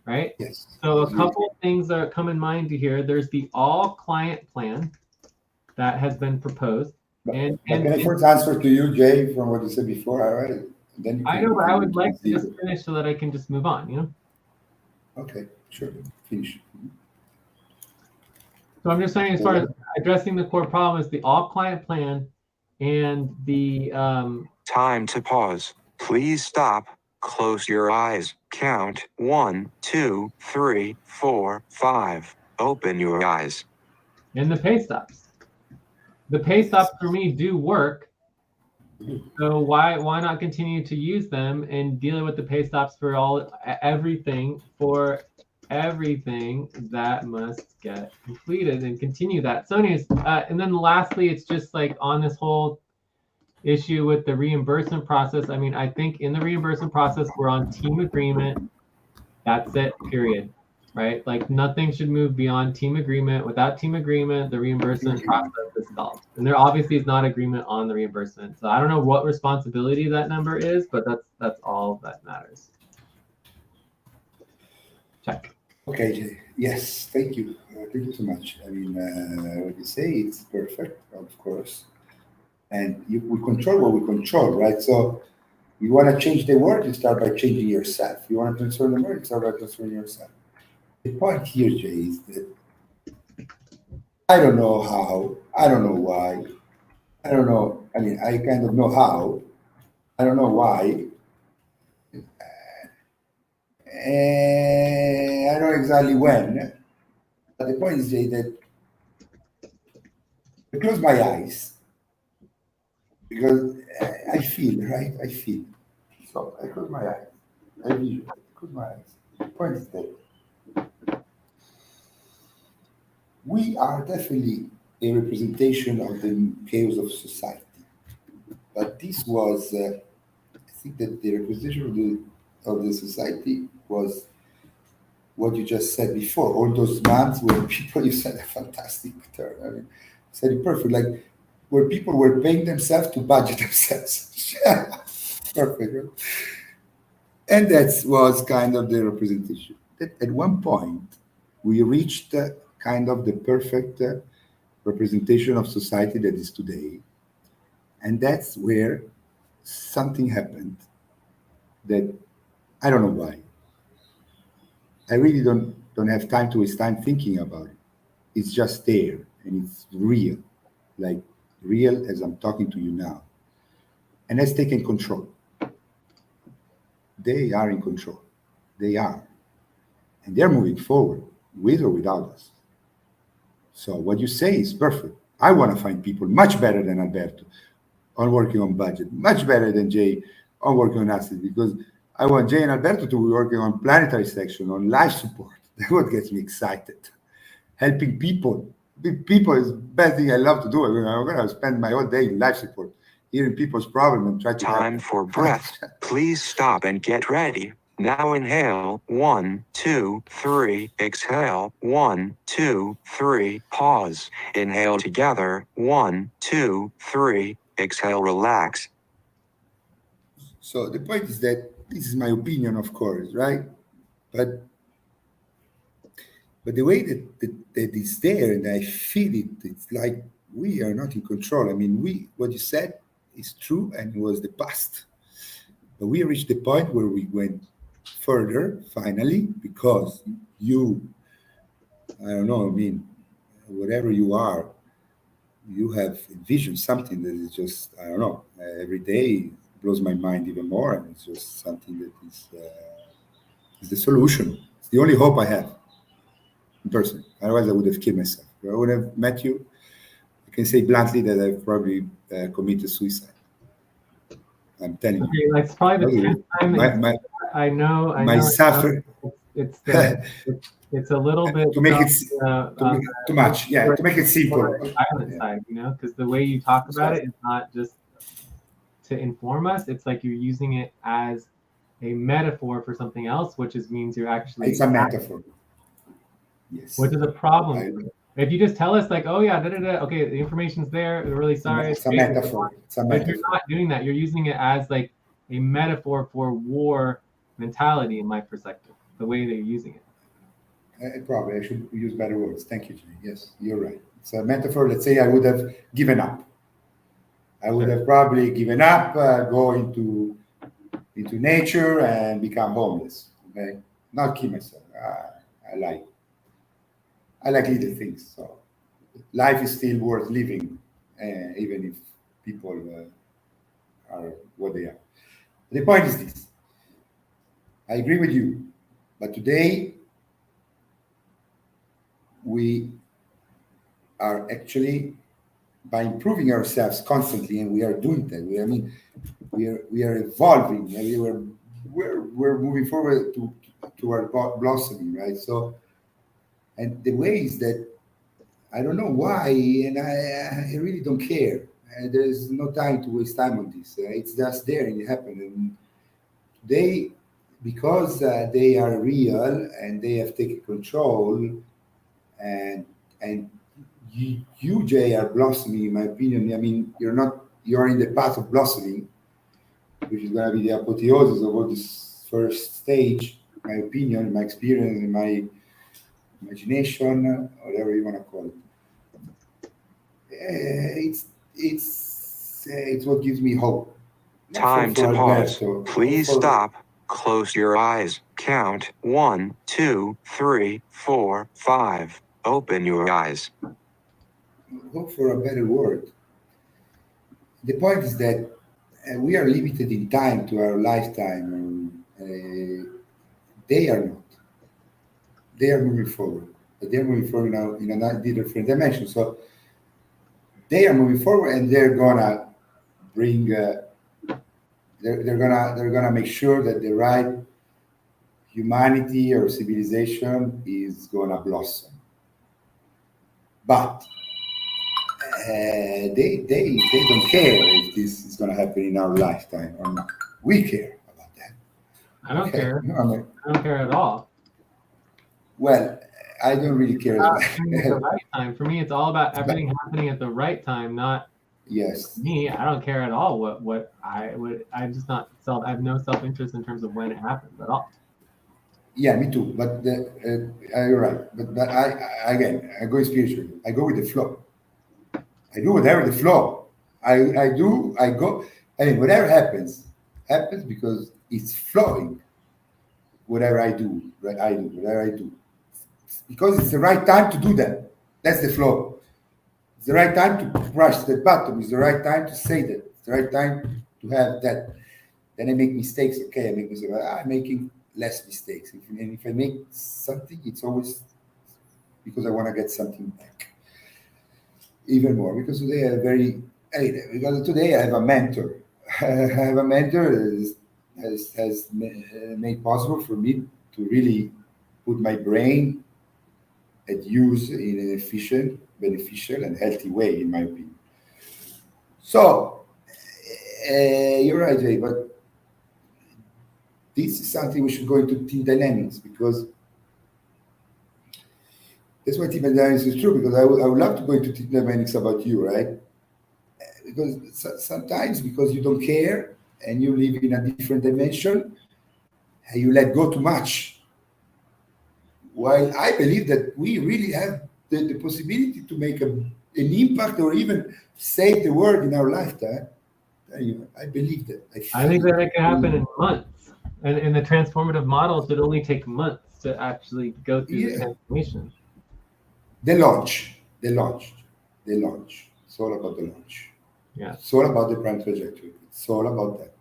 right? Yes. So a couple of things that come in mind to here. There's the all client plan that has been proposed. And can I first answer to you, Jay, from what you said before? All right. Then I know, but I would like to just finish so that I can just move on, Okay, sure. Finish. So I'm just saying, as far as addressing the core problem, is the all client plan and the Time to pause. Please stop. Close your eyes. Count 1, 2, 3, 4, 5. Open your eyes. And the pay stops. The pay stops for me do work. So why not continue to use them and deal with the pay stops for everything that must get completed and continue that. So anyways, and then lastly, it's just on this whole issue with the reimbursement process. I mean, I think in the reimbursement process, we're on team agreement. That's it, period. Right? Nothing should move beyond team agreement. Without team agreement, the reimbursement process is stalled. And there obviously is not agreement on the reimbursement. So I don't know what responsibility that number is, but that's all that matters. Check. Okay, Jay. Yes, thank you. Thank you so much. I mean, what you say, it's perfect, of course. And we control what we control, right? So you want to change the world, you start by changing yourself. You want to transform the world, you start by transforming yourself. The point here, Jay, is that I don't know how, I don't know why, I don't know. I mean, I kind of know how, I don't know why. And I don't know exactly when, but the point is, Jay, that I close my eyes because I feel, right? I feel. So I close my eyes. I close my eyes. The point is that we are definitely a representation of the chaos of society. But this was, I think that the representation of the society was what you just said before. All those months when people, you said a fantastic term. I mean, you said it perfect. where people were paying themselves to budget themselves. Perfect. Right? And that was kind of the representation. At one point, we reached kind of the perfect representation of society that is today. And that's where something happened that I don't know why. I really don't have time to waste time thinking about it. It's just there and it's real, like real as I'm talking to you now. And has taken control. They are in control. They are. And they're moving forward with or without us. So what you say is perfect. I want to find people much better than Alberto on working on budget, much better than Jay on working on assets, because I want Jay and Alberto to be working on planetary section, on life support. That's what gets me excited. Helping people. People is the best thing I love to do. I mean, I'm going to spend my whole day in life support, hearing people's problem and try to Time help. for breath. Please stop and get ready. Now inhale, 1, 2, 3, exhale, 1, 2, 3, pause. Inhale together, 1, 2, 3, exhale, relax. So the point is that this is my opinion, of course, right? But the way that it's there and I feel it, it's like we are not in control. I mean, what you said is true and it was the past. But we reached the point where we went further finally because I don't know, I mean, whatever you are, you have envisioned something that is just, I don't know, every day blows my mind even more. And it's just something that is the solution. It's the only hope I have in person. Otherwise, I would have killed myself. If I would have met you, I can say bluntly that I've probably committed suicide. I'm telling you. Okay, that's probably the 10th time. I know. It's a little bit to make it too much. Yeah, to make it simple. Violent side, because the way you talk about it is not just to inform us. It's like you're using it as a metaphor for something else, which means you're actually. It's a metaphor. Yes. Which is a problem. If you just tell us like, oh yeah, okay, the information's there. We're really sorry. It's a metaphor. But if you're not doing that, you're using it as like a metaphor for war mentality, in my perspective, the way they're using it. Probably I should use better words. Thank you, Jimmy. Yes, you're right. It's a metaphor. Let's say I would have given up. I would have probably given up, go into nature and become homeless. Okay, not kill myself. I like little things. So life is still worth living, even if people are what they are. The point is this. I agree with you, but today we are actually, by improving ourselves constantly, and we are doing that. We are evolving, and we're moving forward to our blossoming, right? So, and the way is that I don't know why, and I really don't care. There's no time to waste time on this. It's just there and it happened. And they, because they are real and they have taken control, and you, Jay, are blossoming, in my opinion. I mean, you're in the path of blossoming, which is going to be the apotheosis of all this first stage, my opinion, my experience, my imagination, whatever you want to call it. It's what gives me hope. Time to pause. Please stop. Close your eyes. Count 1, 2, 3, 4, 5. Open your eyes. Hope for a better word. The point is that we are limited in time to our lifetime. They are not. They are moving forward. But they're moving forward now in a different dimension. So they are moving forward, and they're gonna bring. They're gonna make sure that the right humanity or civilization is gonna blossom. But they don't care if this is gonna happen in our lifetime or not. We care about that. I don't care. I don't care at all. Well, I don't really care. At the right time. For me, it's all about everything happening at the right time, not Yes. Me, I don't care at all what I would. I'm just not self. I have no self interest in terms of when it happens at all. Yeah, me too. But you're right. But again, I go spiritually. I go with the flow. I do whatever the flow. I do. I go. I mean, whatever happens because it's flowing. Whatever I do, right? I do whatever I do because it's the right time to do that. That's the flow. It's the right time to push that button. It's the right time to say that. It's the right time to have that. Then I make mistakes. Okay, I make mistakes. I'm making less mistakes. And if I make something, it's always because I want to get something back. Even more because today because today I have a mentor. I have a mentor that has made possible for me to really put my brain at use in an efficient, beneficial, and healthy way, in my opinion. So you're right, Jay, but this is something we should go into team dynamics because that's why team dynamics is true. Because I would love to go into team dynamics about you, right? Because sometimes because you don't care and you live in a different dimension, and you let go too much. While I believe that we really have the possibility to make an impact or even save the world in our lifetime. I believe that. I think that it can happen believe in months, and in the transformative models, it only take months to actually go through the Yeah. transformation. The launch. It's all about the launch. Yeah. It's all about the prime trajectory. It's all about that.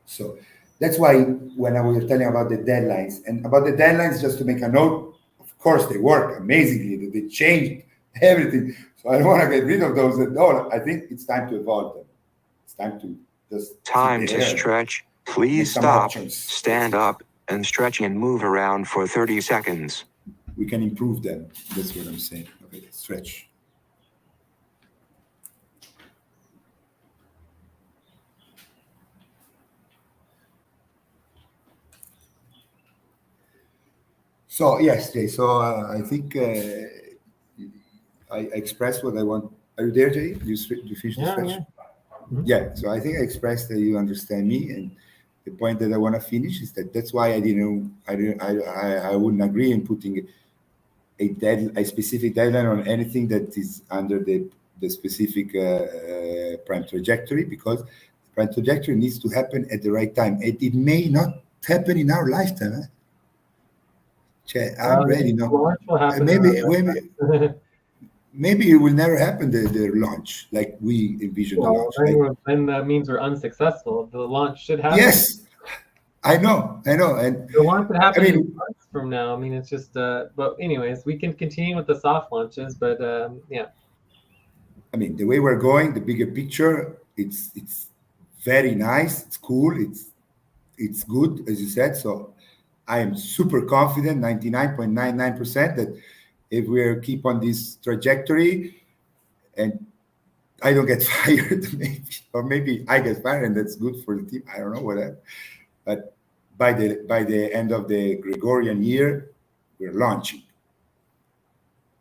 So that's why when I was telling about the deadlines and about the deadlines, just to make a note, of course they work amazingly. They changed everything. So I don't want to get rid of those. No, I think it's time to evolve them. It's time to just Time sit to there, stretch. make Please some stop, options. stand up, and stretch and move around for 30 seconds. We can improve them. That's what I'm saying. Okay, stretch. So yes, Jay. So I think I expressed what I want. Are you there, Jay? You finish the Yeah, stretch? yeah. Mhm. Yeah. So I think I expressed that you understand me, and the point that I want to finish is that that's why I didn't. I wouldn't agree in putting a specific deadline on anything that is under the specific prime trajectory because the prime trajectory needs to happen at the right time. It may not happen in our lifetime. Huh? I'm Well, ready the now. launch will happen in Maybe, our maybe, lifetime. maybe it will never happen. The launch, like we envision the Well, launch. Like then that means we're unsuccessful. The launch should happen. yes, I know, and The launch could I happen in mean, months from now. I mean, it's just. But anyways, we can continue with the soft launches. But yeah. the way we're going, the bigger picture, it's very nice. It's cool. It's good, as you said. So I am super confident, 99.99%, that if we keep on this trajectory and I don't get fired, maybe, or maybe I get fired, and that's good for the team. I don't know whatever. But by the end of the Gregorian year, we're launching,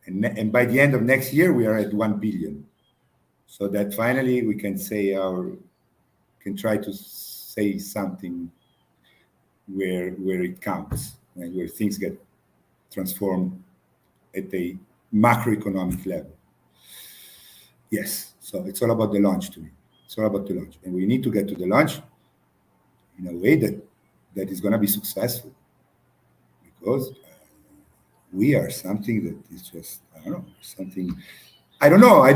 and by the end of next year, we are at 1 billion. So that finally we can say can try to say something where it counts and where things get transformed at a macroeconomic level. Yes, so it's all about the launch to me. It's all about the launch, and we need to get to the launch in a way that is going to be successful because we are something that is just I don't know something. I don't know. I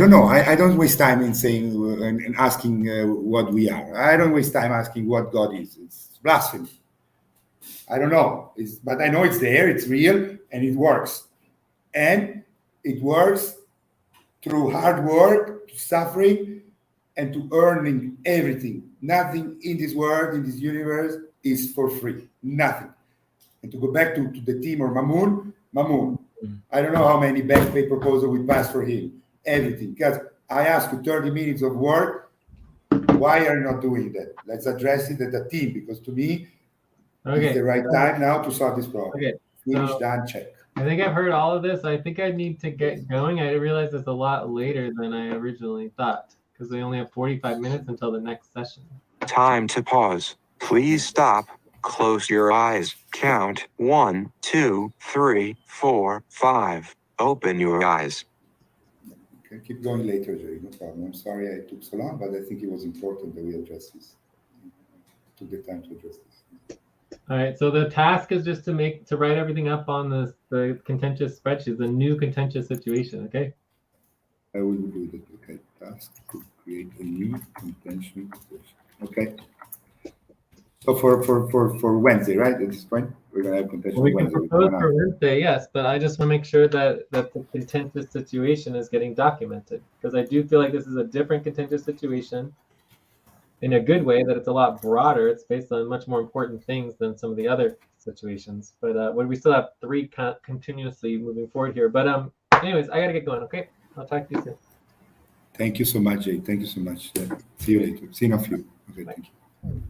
don't waste time in saying and asking what we are. I don't waste time asking what God is. It's blasphemy. I don't know. But I know it's there. It's real, and it works. And it works through hard work, to suffering, and to earning everything. Nothing in this world, in this universe, is for free. Nothing. And to go back to the team or Mamoon, I don't know how many back pay proposal we passed for him. Everything. Because I asked you 30 minutes of work. Why are you not doing that? Let's address it as a team because to me, it's the right time now to solve this problem. Okay. Finish, So done, check. I think I've heard all of this. I think I need to get going. I realize it's a lot later than I originally thought. because we only have 45 minutes until the next session. Time to pause. Please stop. Close your eyes. Count 1, 2, 3, 4, 5. Open your eyes. Okay, keep going later, Jerry. No problem. I'm sorry I took so long, but I think it was important that we address this. Took the time to address this. All right, so the task is just to write everything up on the contentious spreadsheet, the new contentious situation, okay? I will do that. Okay, task to create a new contention situation. Okay. So for Wednesday, right? At this point, we're gonna have contention Well, we can Wednesday. propose for Wednesday, yes, but I just want to make sure that the contentious situation is getting documented, because I do feel like this is a different contentious situation in a good way, that it's a lot broader. It's based on much more important things than some of the other situations. But when we still have 3 continuously moving forward here. But anyways, I gotta get going. Okay, I'll talk to you soon. Thank you so much, Jay. Thank you so much. See you later. See you in a few. Okay, thank you.